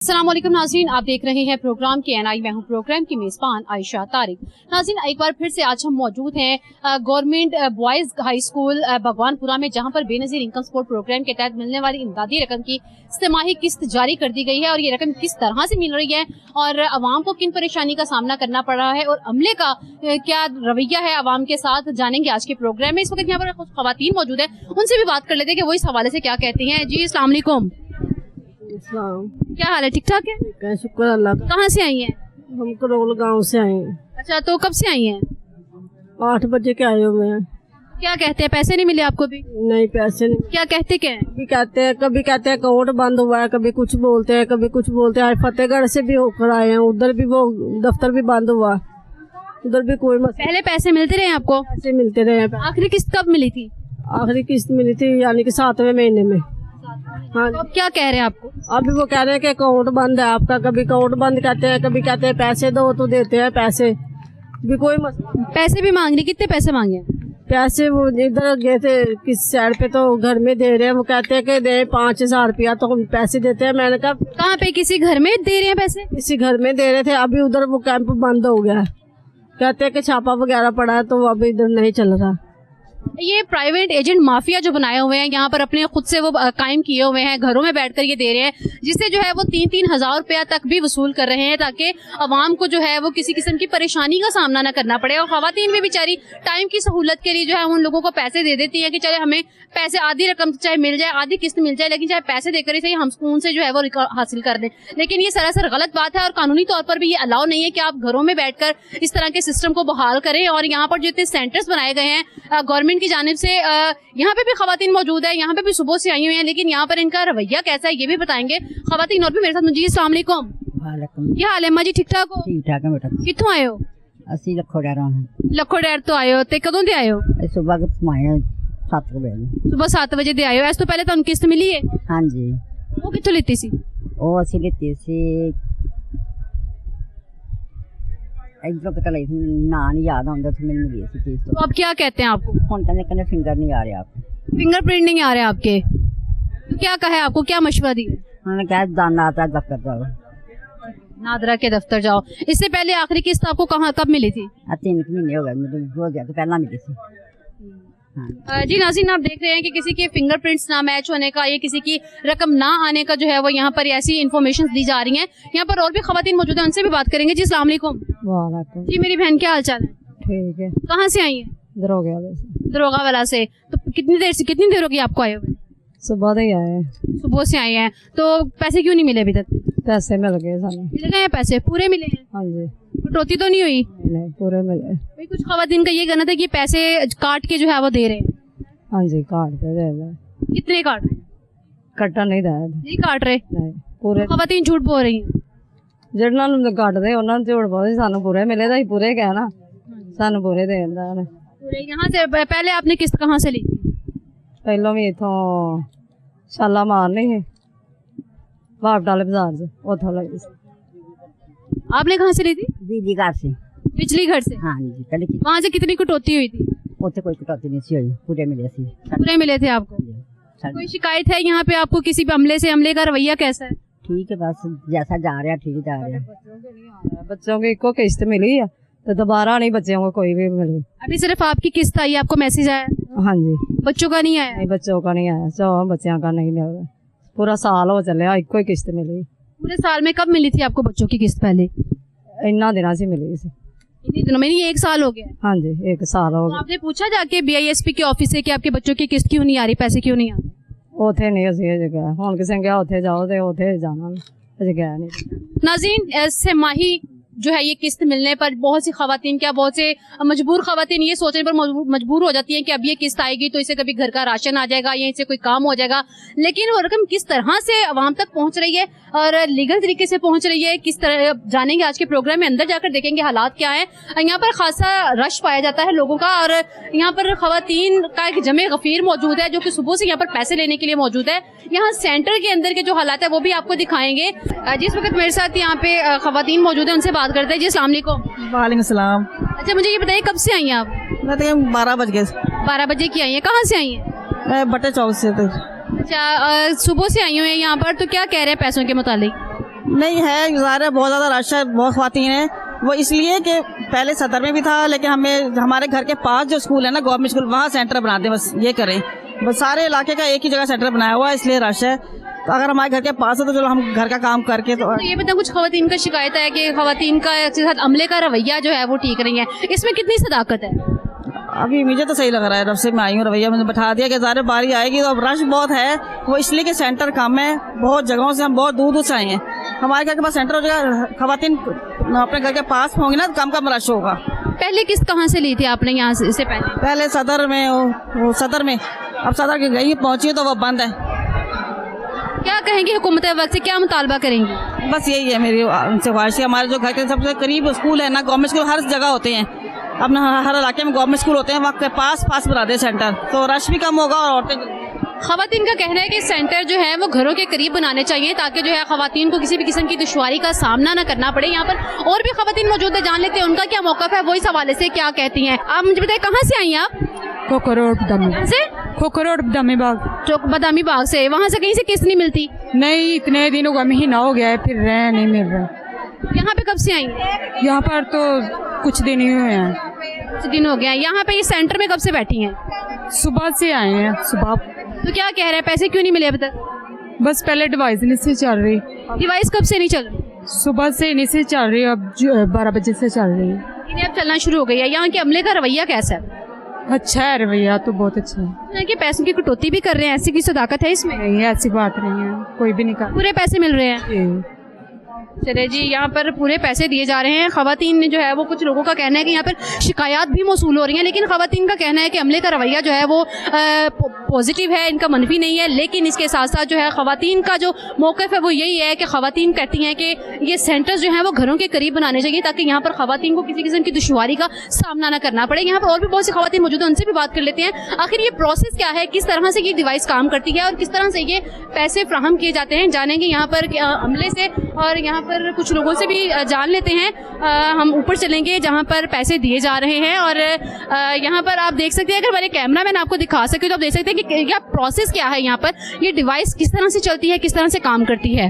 अस्सलामुअलैकुम नाज़रीन, आप देख रहे हैं प्रोग्राम KNI। मैं हूं प्रोग्राम की मेज़बान आयशा तारिक। नाज़रीन, एक बार फिर से आज हम मौजूद हैं government boys high school Bhagwanpura में, जहां पर बेनज़ीर इनकम सपोर्ट प्रोग्राम के तहत मिलने वाली इमदादी रकम की तिमाही किस्त जारी कर दी गई है और ये रकम किस तरह से मिल रही है और आवाम को किन परेशानी का सामना करना पड़ रहा है और अमले का क्या रवैया है आवाम के साथ, जानेंगे आज के प्रोग्राम में। इस वक्त यहाँ पर कुछ खवातीन मौजूद है, उनसे भी बात कर लेते हैं कि वो इस हवाले से क्या कहती हैं। जी अस्सलाम वालेकुम, क्या हाल है? ठीक ठाक है, शुक्र अल्लाह। कहाँ से आई हैं? हम करोल गांव से आए हैं। अच्छा, तो कब से आई हैं? 8 बजे के आए हुए हैं। क्या कहते हैं, पैसे नहीं मिले आपको भी? नहीं, पैसे नहीं। क्या कहते क्या है? कभी कहते हैं अकाउंट बंद हुआ है, कभी कुछ बोलते हैं, कभी कुछ बोलते हैं। आज फतेहगढ़ से भी होकर आए हैं, उधर भी वो दफ्तर भी बंद हुआ, उधर भी कोई पहले पैसे मिलते रहे आपको? पैसे मिलते रहे। आखिरी किस्त कब मिली थी? आखिरी किस्त मिली थी यानी कि 7वें महीने में। हाँ, तो अब क्या कह रहे हैं आपको? अभी वो कह रहे हैं कि अकाउंट बंद है आपका। कभी अकाउंट बंद कहते हैं, कभी कहते हैं पैसे दो, तो देते हैं पैसे भी। कोई पैसे भी मांग रहे? कितने पैसे मांगे? पैसे वो इधर गए थे किस साइड पे, तो घर में दे रहे हैं। वो कहते हैं कि दे 5000 रुपया, तो हम पैसे देते हैं। मैंने कहा कहाँ पे? किसी घर में दे रहे हैं पैसे? किसी घर में दे रहे थे। अभी उधर वो कैंप बंद हो गया है, कहते हैं कि छापा वगैरह पड़ा है, तो अभी इधर नहीं चल रहा। ये प्राइवेट एजेंट माफिया जो बनाए हुए हैं यहाँ पर, अपने खुद से वो कायम किए हुए हैं, घरों में बैठकर ये दे रहे हैं, जिससे जो है वो 3-3 हजार रुपया तक भी वसूल कर रहे हैं, ताकि अवाम को जो है वो किसी किस्म की परेशानी का सामना न करना पड़े। और खवातीन भी बेचारी टाइम की सहूलत के लिए जो है उन लोगों को पैसे दे देती है कि चाहे हमें पैसे आधी रकम चाहे मिल जाए, आधी किस्त मिल जाए, लेकिन चाहे पैसे देकर ही सही हम सुकून से जो है वो हासिल कर दें। लेकिन ये सरासर गलत बात है और कानूनी तौर पर भी ये अलाउ नहीं है कि आप घरों में बैठकर इस तरह के सिस्टम को बहाल करें। और यहाँ पर जो इतने सेंटर्स बनाए गए हैं गवर्नमेंट की जानिब से, यहाँ पे भी खवातीन मौजूद है, यहाँ पे भी सुबह से आई हुई हैं, लेकिन यहाँ पर इनका रवैया कैसा है ये भी बताएंगे खवातीन। और भी मेरे साथ। जी अस्सलाम वालेकुम। क्या हाल है अम्मा जी? ठीक ठाक हो? ठीक ठाक है बेटा। कितों आए हो? ਅਸੀਂ ਲੱਖੋ ਡੈਰ ਹਾਂ। लखो डैर तो आए हो, ते कदों दे आए हो? सुबह के समाए 7 ਵਜੇ। सुबह 7 बजे दे आए हो। इस तो पहले तुहानू किस्त मिली है? ਹਾਂਜੀ, वो कित्थों लित्ती सी? ਉਹ ਅਸੀਂ ਲਿੱਤੀ ਸੀ ਇਧਰੋਂ ਕਿਤੇ ਲਈ ਸੀ, ਨਾਂ ਨਹੀਂ ਯਾਦ ਆਉਂਦਾ, ਤੇ ਮੈਨੂੰ ਮਿਲੀ ਸੀ ਚੀਜ਼। तो अब क्या कहते हैं आपको? ਹੁਣ ਕਹਿੰਦੇ ਫਿੰਗਰ ਨਹੀਂ ਆ ਰਿਹਾ ਆਪ। फिंगरप्रिंट नहीं आ रहे आपके, तो क्या कहा है आपको, क्या मशवरा दी? उन्होंने कहा दाना आता दफ्तर जाओ। नादरा के दफ्तर जाओ। इससे पहले आखिरी किस्त आपको कहाँ कब मिली थी? 3 महीने हो गए, मतलब हो गया तो पहला मिली थी। हाँ। जी नाज़रीन, आप देख रहे हैं कि किसी के फिंगरप्रिंट्स ना मैच होने का, ये किसी की रकम ना आने का जो है वो यहाँ पर ऐसी इन्फॉर्मेशन दी जा रही हैं। यहाँ पर और भी खवातीन मौजूद हैं, उनसे भी बात करेंगे। जी अस्सलाम वालेकुम। वालेकुम। जी मेरी बहन, क्या हाल चाल है? ठीक है। कहाँ से आई है? दरोगा वाले से। दरोगा वाला से। तो कितनी देर होगी आपको आए हुए? सुबह से ही आए हैं। सुबह से आए हैं, तो पैसे क्यों नहीं मिले अभी तक? पैसे मिल गए सानू। मिल गए हैं पैसे? पूरे मिले हैं? हाँ जी। कटौती तो नहीं हुई? नहीं, पूरे मिले। भाई कुछ खवातीन का ये कहना था कि पैसे काट के जो है वो दे रहे हैं। हाँ जी, काट के दे दे। कितने काट रहे हैं? कट्टा नहीं दे नहीं काट रहे? नहीं, पूरे। खवातीन झूठ बोल रही हैं। जिन्होंने ਨੂੰ ਕੱਟਦੇ ਉਹਨਾਂ ਨੂੰ ਝੂਠ ਬੋਲਦੇ, ਸਾਨੂੰ ਪੂਰੇ ਮਿਲੇ ਤਾਂ ਹੀ ਪੂਰੇ ਗਏ ਨਾ, ਸਾਨੂੰ ਪੂਰੇ ਦੇ ਦਿੰਦਾ ਉਹਨੇ। पूरे। यहाँ से पहले आपने किस्त कहाँ से ली? ਪਹਿਲੋਂ ਵੀ ਇਥੋਂ ਛਾਲਾ ਮਾਰਨੀ ਸੀ ਬਾਪਟਾਲੇ ਬਾਜ਼ਾਰ 'ਚ, ਉੱਥੋਂ ਲਈ ਸੀ। आपने कहाँ से ली थी? बिजली घर से। बिजली घर से? हाँ जी, पहले वहाँ से कितनी कटौती हुई थी? उत्थे कोई कटौती नहीं सी हुई, पूरे मिले सी। पूरे मिले थे आपको? कोई शिकायत है यहाँ पे आपको किसी भी अमले से? अमले का रवैया कैसा है? ठीक है, बस जैसा जा रहा ठीक जा रहा। बच्चों की इको किस्त मिली है, तो दोबारा नहीं बच्चों को कोई भी मिली। अभी सिर्फ आपकी किस्त आई, आपको मैसेज आया? हाँ जी। बच्चों का नहीं आया? नहीं, बच्चों का नहीं आया, 4 बच्चों का नहीं मिल रहा। पूरा साल हो चलिया, इको ही किस्त मिली। पूरे साल में कब मिली थी आपको बच्चों की किस्त? पहले इन्ना दिनों से मिली सी। इतने दिनों में? नहीं, 1 साल हो गया है। हाँ जी, 1 साल हो तो गया। आपने पूछा जाके BISP के ऑफिस से कि आपके बच्चों की किस्त क्यों नहीं आ रही, पैसे क्यों नहीं आ रहे? ਉੱਥੇ ਨਹੀਂ ਅਸੀਂ ਅਜੇ ਗਏ। ਹੁਣ ਕਿਸੇ ਨੇ ਕਿਹਾ ਉੱਥੇ ਜਾਓ, ਤੇ ਉੱਥੇ ਜਾਣਾ, ਅਜੇ ਗਏ नहीं। नाज़रीन, छमाही जो है ये किस्त मिलने पर बहुत सी खवातीन, क्या बहुत से मजबूर खवातीन ये सोचने पर मजबूर हो जाती हैं कि अब ये किस्त आएगी तो इसे कभी घर का राशन आ जाएगा या इसे कोई काम हो जाएगा, लेकिन वो रकम किस तरह से आवाम तक पहुंच रही है और लीगल तरीके से पहुंच रही है, किस तरह जानेंगे आज के प्रोग्राम में। अंदर जाकर देखेंगे हालात क्या है। यहाँ पर खासा रश पाया जाता है लोगों का और यहाँ पर खवातीन का एक जमे गफीर मौजूद है जो कि सुबह से यहाँ पर पैसे लेने के लिए मौजूद है। यहाँ सेंटर के अंदर के जो हालात है वो भी आपको दिखाएंगे। जिस वक्त मेरे साथ यहाँ पे खवातीन मौजूद है, उनसे बात करते हैं। जी अस्सलाम वालेकुम। वालेकुम सलाम। अच्छा, मुझे ये बताइए कब से आई हैं आप? मैं तो 12 बज गए। 12 बजे की आई हैं। कहाँ से आई हैं? मैं बटे चौक से। अच्छा, सुबह से आई हुई हैं यहाँ पर, तो क्या कह रहे हैं पैसों के मुतालिक? नहीं है, ज़ाहिर है बहुत ज़्यादा रश है, बहुत ख़वातीन है। वो इसलिए कि पहले सदर में भी था, लेकिन हमारे घर के पास जो स्कूल है ना, गवर्नमेंट स्कूल, वहाँ सेंटर बना दें, बस ये करें। बस सारे इलाके का एक ही जगह सेंटर बनाया हुआ है, इसलिए रश है। तो अगर हमारे घर के पास है तो चलो हम घर का काम करके तो ये बताओ, कुछ खवातीन का शिकायत है कि खवातीन का साथ अमले का रवैया जो है वो ठीक नहीं है, इसमें कितनी सदाकत है? अभी मुझे तो सही लग रहा है, जब से मैं आई हूँ रवैया मैंने बैठा दिया कि ज़ाहिर बारी आएगी, तो अब रश बहुत है। वो इसलिए कि सेंटर कम है, बहुत जगहों से हम बहुत दूर दूर से आए हैं। हमारे घर के पास सेंटर हो जाएगा, खवातीन अपने घर के पास होंगी ना, कम कम रश होगा। पहले किस कहाँ से ली थी आपने यहाँ से इससे पहले सदर में, वो सदर में, अब सदर के गई पहुँची तो वो बंद है। क्या कहेंगे हुकूमत वक्त से, क्या मुतालबा करेंगी? बस यही है मेरी उनसे ख्वाहिश है। हमारे जो घर के सबसे करीब स्कूल है ना, गवर्नमेंट स्कूल हर जगह होते हैं, अपना हर इलाके में गवर्नमेंट स्कूल होते हैं, वक्त के पास बना दे सेंटर, तो रश भी कम होगा और औरतें। खवातीन का कहना है कि सेंटर जो है वो घरों के करीब बनाने चाहिए ताकि जो है खवातीन को किसी भी किस्म की दुश्वारी का सामना न करना पड़े। यहाँ पर और भी खवातीन मौजूद है, जान लेते हैं उनका क्या मौक़िफ़ है, वो इस हवाले से क्या कहती हैं। आप मुझे बताइए, कहाँ से आई हैं आप? खोखरोड बदामी बाग। बदामी बाग से। वहाँ से कहीं से किस्त नहीं मिलती? नहीं, इतने दिनों का महीना हो गया है, फिर रह नहीं मिल रहा। यहाँ पे कब से आई? यहाँ पर तो कुछ दिन ही हुए हैं। कुछ दिन हो गया। यहाँ पे इस सेंटर में कब से बैठी हैं? सुबह से आए हैं, सुबह। तो क्या कह रहे हैं, पैसे क्यों नहीं मिले अभी तक? बस पहले डिवाइस नहीं से चल रही। डिवाइस कब से नहीं चल रही? सुबह से नहीं से चल रही, अब 12 बजे से चल रही है। इन्हें अब चलना शुरू हो गई है। यहाँ के अमले का रवैया कैसा है? अच्छा है रवैया तो, बहुत अच्छा है। कि पैसों की कटौती भी कर रहे हैं, ऐसी की सदाकत है इसमें? नहीं, ऐसी बात नहीं है, कोई भी नहीं कर। पूरे पैसे मिल रहे हैं? चले जी, यहाँ पर पूरे पैसे दिए जा रहे हैं। खवातीन जो है वो, कुछ लोगों का कहना है कि यहाँ पर शिकायत भी मौसूल हो रही हैं, लेकिन खवातीन का कहना है कि अमले का रवैया जो है वो पॉजिटिव है, इनका मनफी नहीं है। लेकिन इसके साथ साथ जो है खवातीन का जो मौक़िफ़ है वो यही है कि खवातीन कहती हैं कि ये सेंटर्स जो हैं वो घरों के करीब बनाने चाहिए ताकि यहाँ पर खवातीन को किसी किस्म की दुश्वारी का सामना न करना पड़े। यहाँ पर और भी बहुत सी खवातीन मौजूद हैं, उनसे भी बात कर लेते हैं। आखिर ये प्रोसेस क्या है, किस तरह से ये डिवाइस काम करती है और किस तरह से ये पैसे फ्राहम किए जाते हैं, जानेंगे यहाँ पर अमले से। और यहाँ पर कुछ लोगों से भी जान लेते हैं। हम ऊपर चलेंगे जहाँ पर पैसे दिए जा रहे हैं और यहाँ पर आप देख सकते हैं, अगर हमारे कैमरा मैन आपको दिखा सके तो आप देख सकते हैं कि क्या प्रोसेस क्या है, यहाँ पर ये डिवाइस किस तरह से चलती है, किस तरह से काम करती है।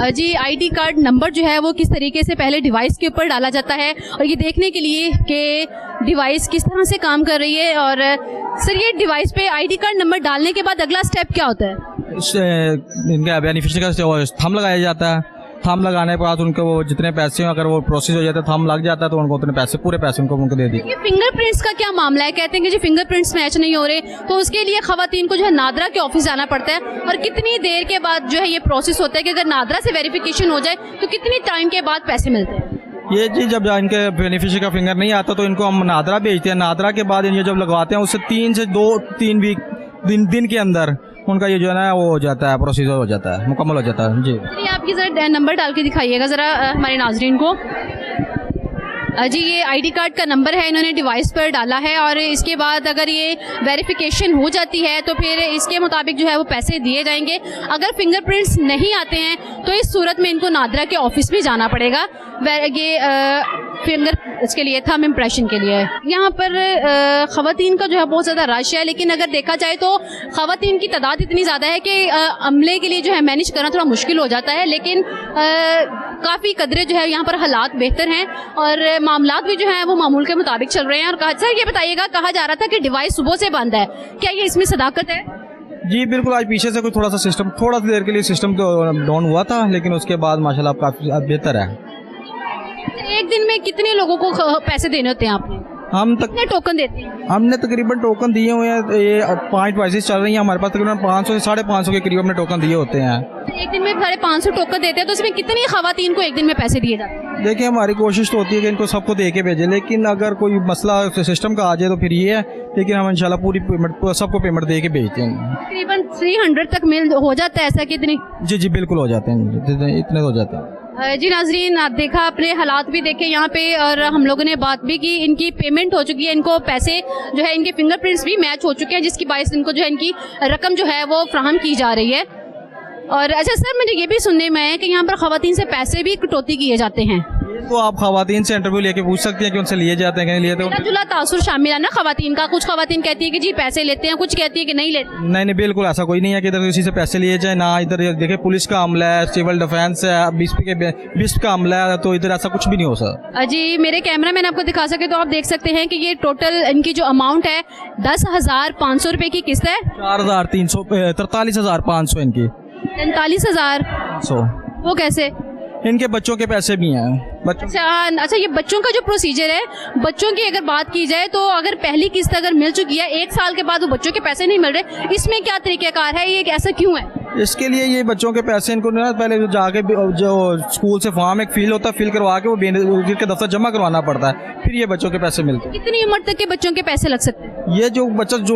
जी, आईडी कार्ड नंबर जो है वो किस तरीके से पहले डिवाइस के ऊपर डाला जाता है और ये देखने के लिए कि डिवाइस किस तरह से काम कर रही है। और सर, ये डिवाइस पे आईडी कार्ड नंबर डालने के बाद अगला स्टेप क्या होता है? इनका बेनिफिशियरी का थंब लगाया जाता है। थंब लगाने के बाद उनको वो जितने पैसे हैं, अगर वो प्रोसेस हो जाता है, थंब लग जाता है, तो उनको उतने पैसे, पूरे पैसे उनको दे दिए। ये फिंगरप्रिंट्स का क्या मामला है? कहते हैं कि जो फिंगरप्रिंट्स मैच नहीं हो रहे तो उसके लिए खवातीन को जो है नादरा के ऑफिस जाना पड़ता है। और कितनी देर के बाद जो है ये प्रोसेस होता है कि अगर नादरा से वेरिफिकेशन हो जाए तो कितनी टाइम के बाद पैसे मिलते हैं? ये जी, जब इनके बेनिफिशियरी का फिंगर नहीं आता तो इनको हम नादरा भेजते हैं। नादरा के बाद ये जब लगवाते हैं उससे 3 से 2-3 वीक दिन के अंदर उनका ये जो है ना वो हो जाता है, प्रोसीजर हो जाता है, मुकम्मल हो जाता है। जी, चलिए आपकी ज़रा नंबर डाल के दिखाइएगा ज़रा हमारे नाजरीन को। जी, ये आईडी कार्ड का नंबर है, इन्होंने डिवाइस पर डाला है और इसके बाद अगर ये वेरिफिकेशन हो जाती है तो फिर इसके मुताबिक जो है वो पैसे दिए जाएंगे। अगर फिंगरप्रिंट्स नहीं आते हैं तो इस सूरत में इनको नादरा के ऑफिस भी जाना पड़ेगा। ये फिंगर इसके लिए, थंब इम्प्रेशन के लिए। यहाँ पर ख़वातीन का जो है बहुत ज़्यादा रश है, लेकिन अगर देखा जाए तो ख़वातीन की तादाद इतनी ज़्यादा है कि अमले के लिए जो है मैनेज करना थोड़ा मुश्किल हो जाता है। लेकिन काफ़ी कदरे जो है यहाँ पर हालात बेहतर हैं और मामलात भी जो हैं वो मामूल के मुताबिक चल रहे हैं। और कहा, सर ये बताइएगा, कहा जा रहा था कि डिवाइस सुबह से बंद है, क्या ये इसमें सदाकत है? जी बिल्कुल, आज पीछे से कोई थोड़ा सा सिस्टम, थोड़ा सी देर के लिए सिस्टम तो डाउन हुआ था, लेकिन उसके बाद माशाल्लाह काफ़ी बेहतर है। एक दिन में कितने लोगों को पैसे देने होते हैं आपने? हम कितने टोकन देते हैं? हमने तकरीबन टोकन दिए हुए हैं, ये 5 डिवाइसेस चल रही हैं हमारे पास, तकरीबन 500 से 550 के करीब हमने टोकन दिए होते हैं। एक दिन में 550 टोकन देते हैं, तो इसमें कितनी ख़वातीन को एक दिन में पैसे दिए जाते हैं? देखिए, हमारी कोशिश तो होती है कि इनको सबको दे के भेजें, लेकिन अगर कोई मसला सिस्टम का आ जाए तो फिर ये है, लेकिन हम इंशाल्लाह पूरी पेमेंट, सबको पेमेंट दे के भेजते हैं। तकरीबन 300 तक मिल हो जाता है ऐसा? कितनी? जी बिल्कुल हो जाते हैं, इतने हो जाते हैं। जी नाजरीन, आप देखा, अपने हालात भी देखे यहाँ पे और हम लोगों ने बात भी की। इनकी पेमेंट हो चुकी है, इनको पैसे जो है, इनके फिंगरप्रिंट्स भी मैच हो चुके हैं, जिसकी बायस इनको जो है इनकी रकम जो है वो फ्राहम की जा रही है। और अच्छा सर, मुझे ये भी सुनने में आया कि यहाँ पर ख़वातीन से पैसे भी कटौती किए जाते हैं। तो आप खवातीन से इंटरव्यू लेके पूछ सकती हैं कि उनसे लिए जाते हैं कि नहीं लिए तो। जुला तासुर शामिल है ना खवातीन का, कुछ खवातीन कहती है कि जी पैसे लेते हैं, कुछ कहती है कि नहीं लेते। नहीं नहीं, बिल्कुल ऐसा कोई नहीं है कि इधर किसी से पैसे लिए जाए ना। इधर देखिए पुलिस का अमला है, सिविल डिफेंस है, बिस्प का अमला है, तो इधर ऐसा कुछ भी नहीं हो सकता। जी मेरे कैमरा मैन आपको दिखा सके तो आप देख सकते हैं कि ये टोटल इनकी जो अमाउंट है 10,500 रुपए की किस्त है। 43,500 इनकी। 43,500 वो कैसे? इनके बच्चों के पैसे भी हैं बच्चों। अच्छा ये बच्चों का जो प्रोसीजर है, बच्चों की अगर बात की जाए तो अगर पहली किस्त अगर मिल चुकी है 1 साल के बाद वो बच्चों के पैसे नहीं मिल रहे, इसमें क्या तरीकेकार है, ये ऐसा क्यों है? इसके लिए ये बच्चों के पैसे इनको ना पहले जाके जो स्कूल से फॉर्म एक फिल होता है, फिल करवा के वो के दफ्तर जमा करवाना पड़ता है, फिर ये बच्चों के पैसे मिलते हैं। कितनी उम्र तक के बच्चों के पैसे लग सकते हैं? ये जो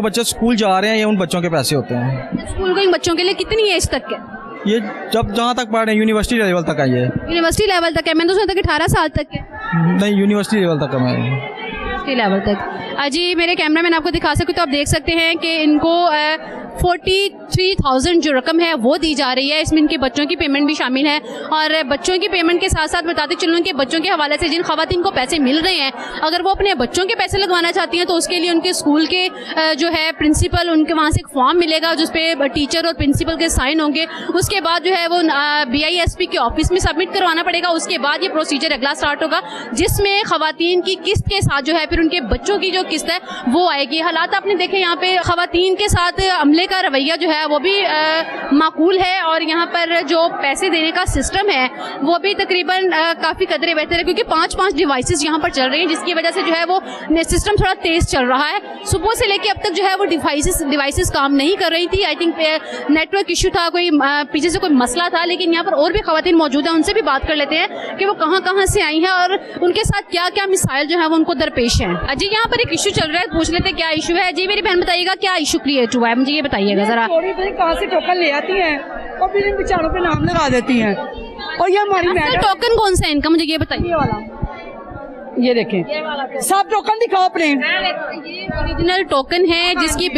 बच्चे स्कूल जा रहे हैं ये उन बच्चों के पैसे होते हैं। स्कूल गोइंग बच्चों के लिए कितनी एज तक के? ये जब जहाँ तक पढ़ रहे हैं यूनिवर्सिटी लेवल तक है। ये यूनिवर्सिटी लेवल तक है? मैंने तो सुना था कि 18 साल तक है। नहीं, यूनिवर्सिटी लेवल तक है। यूनिवर्सिटी लेवल तक। जी मेरे कैमरा मैन आपको दिखा सके तो आप देख सकते हैं कि इनको 43,000 जो रकम है वो दी जा रही है। इसमें इनके बच्चों की पेमेंट भी शामिल है और बच्चों की पेमेंट के साथ साथ बताते चलूँ कि बच्चों के हवाले से जिन खवातीन को पैसे मिल रहे हैं, अगर वो अपने बच्चों के पैसे लगवाना चाहती हैं तो उसके लिए उनके स्कूल के जो है प्रिंसिपल, उनके वहाँ से एक फॉर्म मिलेगा जिस पे टीचर और प्रिंसिपल के साइन होंगे। उसके बाद जो है वो BISP के ऑफिस में सबमिट करवाना पड़ेगा। उसके बाद ये प्रोसीजर अगला स्टार्ट होगा जिसमें खवातीन की किस्त के साथ जो है फिर उनके बच्चों की जो किस्त है वो आएगी। हालात आपने देखे यहाँ पे खवातीन के साथ अमले का रवैया जो है वो भी माकूल है और यहाँ पर जो पैसे देने का सिस्टम है वो भी तकरीबन काफ़ी कदरे बेहतर है, क्योंकि 5 डिवाइसेस यहाँ पर चल रहे हैं जिसकी वजह से जो है वो सिस्टम थोड़ा तेज़ चल रहा है। सुबह से लेके अब तक जो है वो डिवाइसेस काम नहीं कर रही थी। आई थिंक नेटवर्क इशू था, कोई पीछे से कोई मसला था, लेकिन यहाँ पर और भी खवातीन मौजूद हैं, उनसे भी बात कर लेते हैं कि वो कहाँ से आई हैं और उनके साथ क्या क्या मिसाइल जो है वो उनको दरपेश हैं। जी यहाँ पर एक इशू चल रहा है, पूछ लेते हैं क्या इशू है। जी मेरी बहन बताइएगा क्या इशू क्रिएट हुआ है, मुझे ये बताइएगा जरा। कहाँ से टोकन ले आती हैं और फिर इन बेचारों पे नाम लगा देती हैं और ये हमारी टोकन कौन सा है इनका, मुझे ये बताइए। ये देखें सब टोकन दिखाओ अपने। ये ओरिजिनल टोकन है जिसकी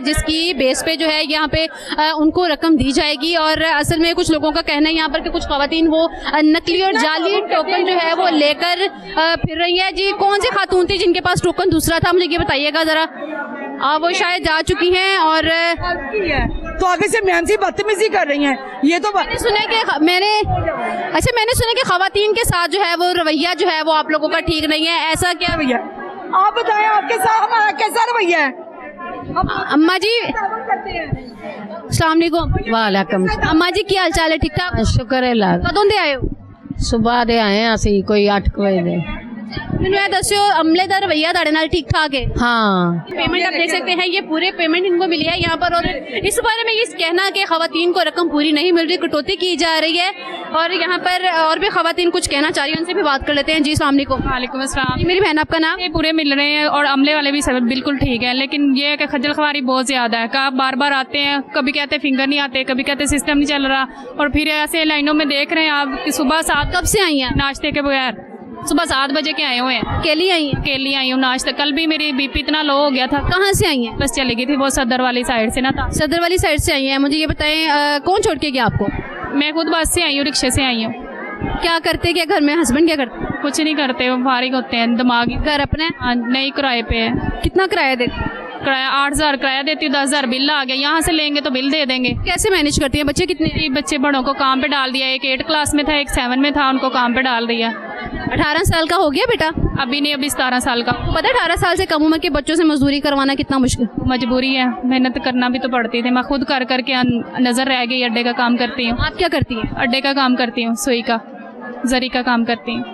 जिसकी बेस पे जो है यहाँ पे उनको रकम दी जाएगी और असल में कुछ लोगों का कहना है यहाँ पर कि कुछ खवातीन वो नकली और जाली टोकन जो है वो लेकर फिर रही है। जी कौन सी खातून थी जिनके पास टोकन दूसरा था, मुझे ये बताइएगा जरा। वो शायद जा चुकी हैं और तो आगे से मैम से बदतमीजी कर रही हैं। ये तो मैंने सुना कि खवातीन के साथ जो है वो रवैया जो है वो आप लोगों का ठीक नहीं है, ऐसा क्या? रवैया आप बताएं, आपके साथ हमारा कैसा रवैया है? अम्मा जी अस्सलाम वालेकुम। वालेकुम। अम्मा जी की हाल चाल है? ठीक ठाक, शुक्र है अल्लाह। कदों दे आए हो? सुबह दे आए हैं ਅਸੀਂ कोई 8 बजे। मैंने ये दस्यो अमले दा रवैया ताड़े नाल ठीक ठाक है? हाँ। पेमेंट आप देख सकते हैं, ये पूरे पेमेंट इनको मिली है यहाँ पर और इस बारे में ये कहना कि खवातीन को रकम पूरी नहीं मिल रही, कटौती की जा रही है और यहाँ पर और भी खवातीन कुछ कहना चाह रही है, उनसे भी बात कर लेते हैं। जी अस्सलाम वालेकुम। अस्सलाम। मेरी बहन आपका नाम? ये पूरे मिल रहे हैं और अमले वाले भी सब बिल्कुल ठीक है, लेकिन ये है कि खज्जल ख्वारी बहुत ज़्यादा है। आप बार बार आते हैं, कभी कहते फिंगर नहीं आते, कभी कहते सिस्टम नहीं चल रहा और फिर ऐसे लाइनों में देख रहे हैं आप कि सुबह 7 कब से आई हैं? नाश्ते के बगैर सुबह 7 बजे के आए हुए हैं। अकेली आई हैं? अकेली आई हूँ। नाश्ता कल भी मेरी BP इतना लो हो गया था। कहाँ से आई हैं? बस चली गई थी वो सदर वाली साइड से ना था। सदर वाली साइड से आई हैं। मुझे ये बताएं कौन छोड़ के गया आपको? मैं खुद बस से आई हूँ, रिक्शे से आई हूँ। क्या करते क्या घर में, हस्बैंड क्या करते? कुछ नहीं करते, वो फारिग होते हैं। दिमागी घर अपने? नहीं, किराए पे है। कितना किराया देते? किराया 8,000 किराया देती हूँ, 10,000 बिल आ गया। यहाँ से लेंगे तो बिल दे देंगे। कैसे मैनेज करती हैं? बच्चे कितने? बच्चे बड़ों को काम पे डाल दिया, एक 8 क्लास में था, एक 7 में था, उनको काम पे डाल दिया। 18 साल का हो गया बेटा? अभी नहीं, अभी 17 साल का। पता है 18 साल से कम उम्र के बच्चों से मजदूरी करवाना कितना मुश्किल? मजबूरी है, मेहनत करना भी तो पड़ती थी। मैं खुद कर करके नजर रह गई। अड्डे का काम करती हूँ। आप क्या करती हैं? अड्डे का काम करती हूँ, सुई का, जरी का काम करती हूँ।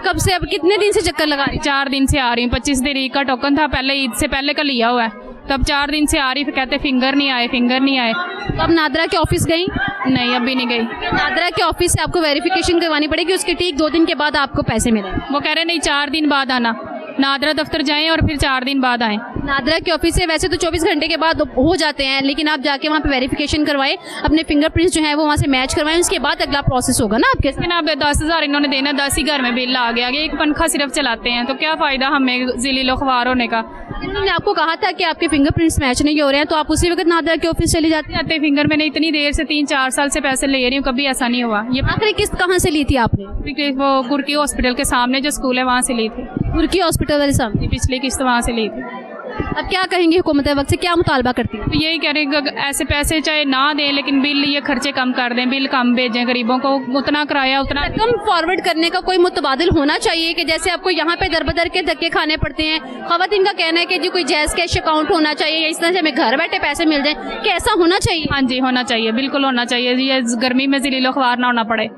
कब से, अब कितने दिन से चक्कर लगा रही? 4 दिन से आ रही हूँ। 25 दिन ईद का टोकन था, पहले ईद से पहले का लिया हुआ है, तब 4 दिन से आ रही। फिर कहते फिंगर नहीं आए, फिंगर नहीं आए। तो अब नादरा के ऑफिस गई? नहीं, अभी नहीं गई। नादरा के ऑफिस से आपको वेरिफिकेशन करवानी पड़ेगी, उसके ठीक 2 दिन के बाद आपको पैसे मिले। वो कह रहे नहीं 4 दिन बाद आना, नादरा दफ्तर जाएं और फिर 4 दिन बाद आएं। नादरा के ऑफिस से वैसे तो 24 घंटे के बाद हो जाते हैं, लेकिन आप जाके वहाँ पे वेरिफिकेशन करवाएं, अपने फिंगरप्रिंट्स जो है वो वहाँ से मैच करवाएं, उसके बाद अगला प्रोसेस होगा ना आपके साथ। अब 10,000 इन्होंने देना, 10 ही घर में बिल आ गया। एक पंखा सिर्फ चलाते हैं तो क्या फ़ायदा हमें ज़िली लो ख्वार होने का। उन्होंने आपको कहा था कि आपके फिंगरप्रिंट्स मैच नहीं हो रहे हैं, तो आप उसी वक्त नादरा के ऑफिस चले जाते हैं? आते फिंगर मैंने इतनी देर से 3-4 साल से पैसे ले रही हूँ, कभी ऐसा नहीं हुआ। ये आखिरी किस्त कहाँ से ली थी आपने? वो गुरकी हॉस्पिटल के सामने जो स्कूल है वहाँ से ली थी। तुर्की हॉस्पिटल वाले सामने? पिछली किस्त वहाँ से ली थी। अब क्या कहेंगे हुकूमत वक्त से, क्या मुतालबा करती है? तो यही कह रहे हैं ऐसे पैसे चाहे ना दें, लेकिन बिल ये खर्चे कम कर दें, बिल कम भेजें गरीबों को, उतना किराया उतना रकम फॉरवर्ड करने का कोई मुतबादिल होना चाहिए कि जैसे आपको यहाँ पे दरबदर के धक्के खाने पड़ते हैं। खवातीन का कहना है कि जी कोई जैज़ कैश अकाउंट होना चाहिए या इस तरह से हमें घर बैठे पैसे मिल जाए, कि ऐसा होना चाहिए? हाँ जी, होना चाहिए, बिल्कुल होना चाहिए। ये गर्मी में ज़लीलो ख्वार ना होना पड़े,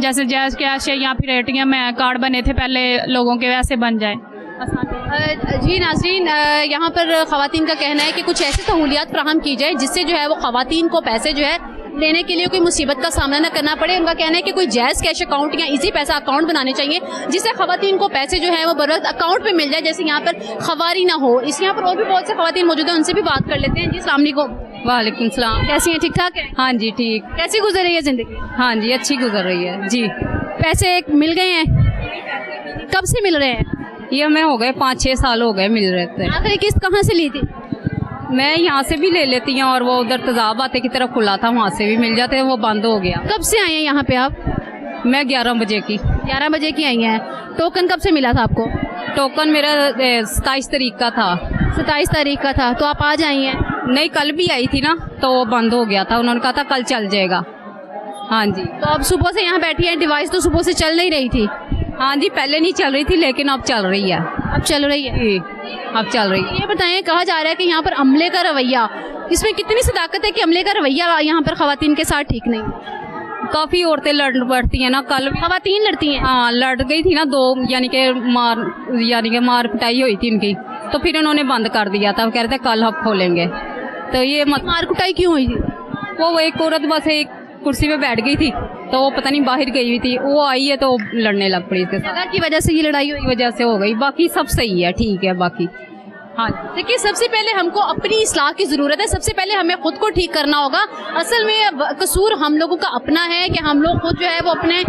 जैसे जैज़ कैश या फिर एटीएम में कार्ड बने थे पहले लोगों के, वैसे बन जाए। जी नाज़रीन, यहाँ पर ख़वातीन का कहना है कि कुछ ऐसी सहूलियात फ्राहम की जाए जिससे जो है वो ख़वातीन को पैसे जो है लेने के लिए कोई मुसीबत का सामना न करना पड़े। उनका कहना है कि कोई जायज़ कैश अकाउंट या इजी पैसा अकाउंट बनाने चाहिए जिससे ख़वातीन को पैसे जो है वो बर वक्त अकाउंट पे मिल जाए, जैसे यहाँ पर खवारी ना हो। इस यहाँ पर और भी बहुत से ख़वातीन मौजूद हैं, उनसे भी बात कर लेते हैं। जी अस्सलाम वालेकुम। वालेकुम सलाम। कैसी हैं? ठीक ठाक है? हाँ जी ठीक। कैसी गुजर रही है ज़िंदगी? हाँ जी अच्छी गुजर रही है जी। पैसे मिल गए हैं? कब से मिल रहे हैं? ये हमें हो गए 5-6 साल हो गए मिल रहे थे। आखिरी किस्त कहाँ से ली थी? मैं यहाँ से भी ले लेती हूँ और वो उधर तजाब आते की तरफ खुला था, वहाँ से भी मिल जाते हैं, वो बंद हो गया। कब से आई हैं यहाँ पे आप? मैं 11 बजे की। 11 बजे की आई हैं। टोकन कब से मिला था आपको? टोकन मेरा 27 तारीख का था। 27 तारीख का था, तो आप आज आई हैं? नहीं, कल भी आई थी ना, तो वो बंद हो गया था, उन्होंने कहा था कल चल जाएगा। हाँ जी। तो अब सुबह से यहाँ बैठी है, डिवाइस तो सुबह से चल नहीं रही थी? हाँ जी, पहले नहीं चल रही थी लेकिन अब चल रही है। अब चल रही है? अब चल रही है। ये बताएं, कहा जा रहा है कि यहाँ पर अमले का रवैया, इसमें कितनी सदाकत है कि अमले का रवैया यहाँ पर खवातीन के साथ ठीक नहीं? काफ़ी औरतें लड़ पड़ती हैं ना, कल खवातीन लड़ती हैं? हाँ, लड़ गई थी ना 2, यानी कि मार पिटाई हुई थी इनकी, तो फिर उन्होंने बंद कर दिया था। वो कह रहे थे कल हम खोलेंगे। तो ये मार कुटाई क्यों हुई थी? वो एक औरत बस एक कुर्सी पे बैठ गई थी, तो वो पता नहीं बाहर गई हुई थी, वो आई है तो लड़ने लग पड़ी इसके साथ। जगह की वजह से ये लड़ाई हुई? वजह से हो गई, बाकी सब सही है, ठीक है बाकी। हाँ देखिए, सबसे पहले हमको अपनी इस्लाह की ज़रूरत है। सबसे पहले हमें खुद को ठीक करना होगा। असल में कसूर हम लोगों का अपना है कि हम लोग खुद जो है वो अपने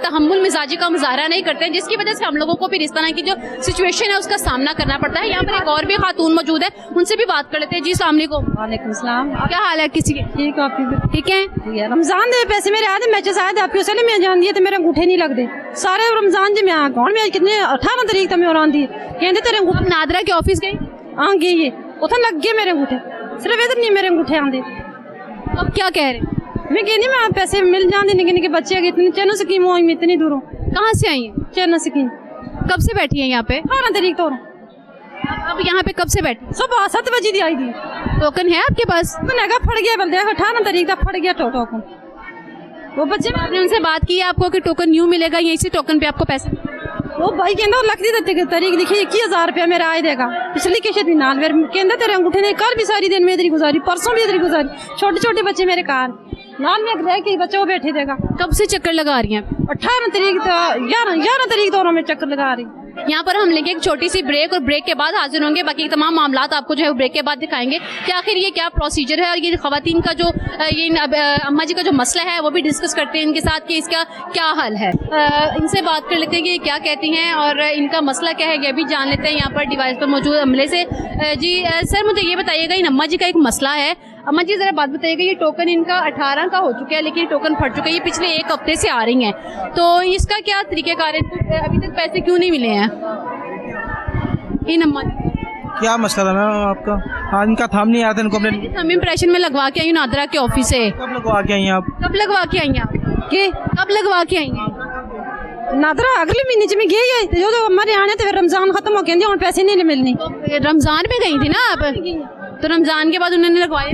तहम्मुल मिजाजी का मुजाहरा नहीं करते हैं, जिसकी वजह से हम लोगों को फिर इस तरह की जो सिचुएशन है उसका सामना करना पड़ता है। यहाँ पर एक और भी खातून मौजूद है, उनसे भी बात कर लेते हैं। जी अस्सलाम वालेकुम। वालेकुम सलाम। क्या हाल है किसी के? ठीक है, आप ठीक है? रमजान दे पैसे मेरे आधे मैचेस आए थे, आपकी उसने मैं जान दिए थे, मेरे अंगूठे नहीं लगते सारे रमजान जी। मैं अकाउंट में कितने 18 तारीख तक मैं और दी कहते तेरे अंगूठे। नादरा के ऑफिस गई? हाँ गई है, उतना लग गए मेरे अंगूठे, सिर्फ इधर नहीं मेरे अंगूठे आंदे। अब क्या कह रहे? मैं कहनी मैं पैसे मिल जाते, निके निके बच्चे इतनी चैनो स्कीम हो इतनी दूरों। कहाँ से आई हैं? चैनो स्कीम। कब से बैठी हैं यहाँ पे? 18 तारीख तो। अब यहाँ पे कब से बैठी? सुबह 7 बजे दी आई थी। टोकन है आपके पास? मैंने फट गया बल देखो, 18 तारीख तक फट गया टोकन। वो बच्चे आपने उनसे बात की है आपको कि टोकन यूँ मिलेगा या इसी टोकन पे आपको पैसे? वो भाई कहना लख दी तारीख लिखी 21,000 रुपया मेरा आए देगा पिछली किश्त भी नाल फिर कहता तेरे अंगूठे ने कल भी सारी दिन में इधर गुजारी, परसों भी इधर गुजारी, छोटे छोटे बच्चे मेरे कार नाल में रह के बच्चा वो बैठे देगा। कब से चक्कर लगा रही हैं? 18 तारीख 11 तारीख दोनों में चक्कर लगा रही। यहाँ पर हम लेंगे एक छोटी सी ब्रेक और ब्रेक के बाद हाजिर होंगे। बाकी तमाम मामलात आपको जो है ब्रेक के बाद दिखाएंगे कि आखिर ये क्या प्रोसीजर है और ये खवातीन का जो ये अम्मा जी का जो मसला है वो भी डिस्कस करते हैं इनके साथ कि इसका क्या हल है। इनसे बात कर लेते हैं कि क्या कहती हैं और इनका मसला क्या है, ये भी जान लेते हैं यहाँ पर डिवाइस पर मौजूद अमले से। जी सर, मुझे ये बताइएगा, इन अम्मा जी का एक मसला है। अम्मा जी ज़रा बात बताइएगा, ये टोकन इनका 18 का हो चुका है लेकिन टोकन फट चुका है, ये पिछले 1 हफ्ते से आ रही हैं, तो इसका क्या तरीक़ेकार है? अभी तक पैसे क्यों नहीं मिले हैं इन अम्मा जी? क्या मसला था मैम आपका? हाँ, इनका थंब नहीं आया था, इनको अपने थंब इम्प्रेशन में लगवा के आई नादरा के ऑफिस से। कब लगवा के आई हैं आप? कब लगवा के आई हैं आप? कब लगवा के आई हैं? नादरा अगले महीने च में गई है, जो हमारे आने थे रमजान खत्म हो गया, पैसे नहीं मिलने। तो रमजान में गई थी ना आप, तो रमजान के बाद उन्होंने लगवाए?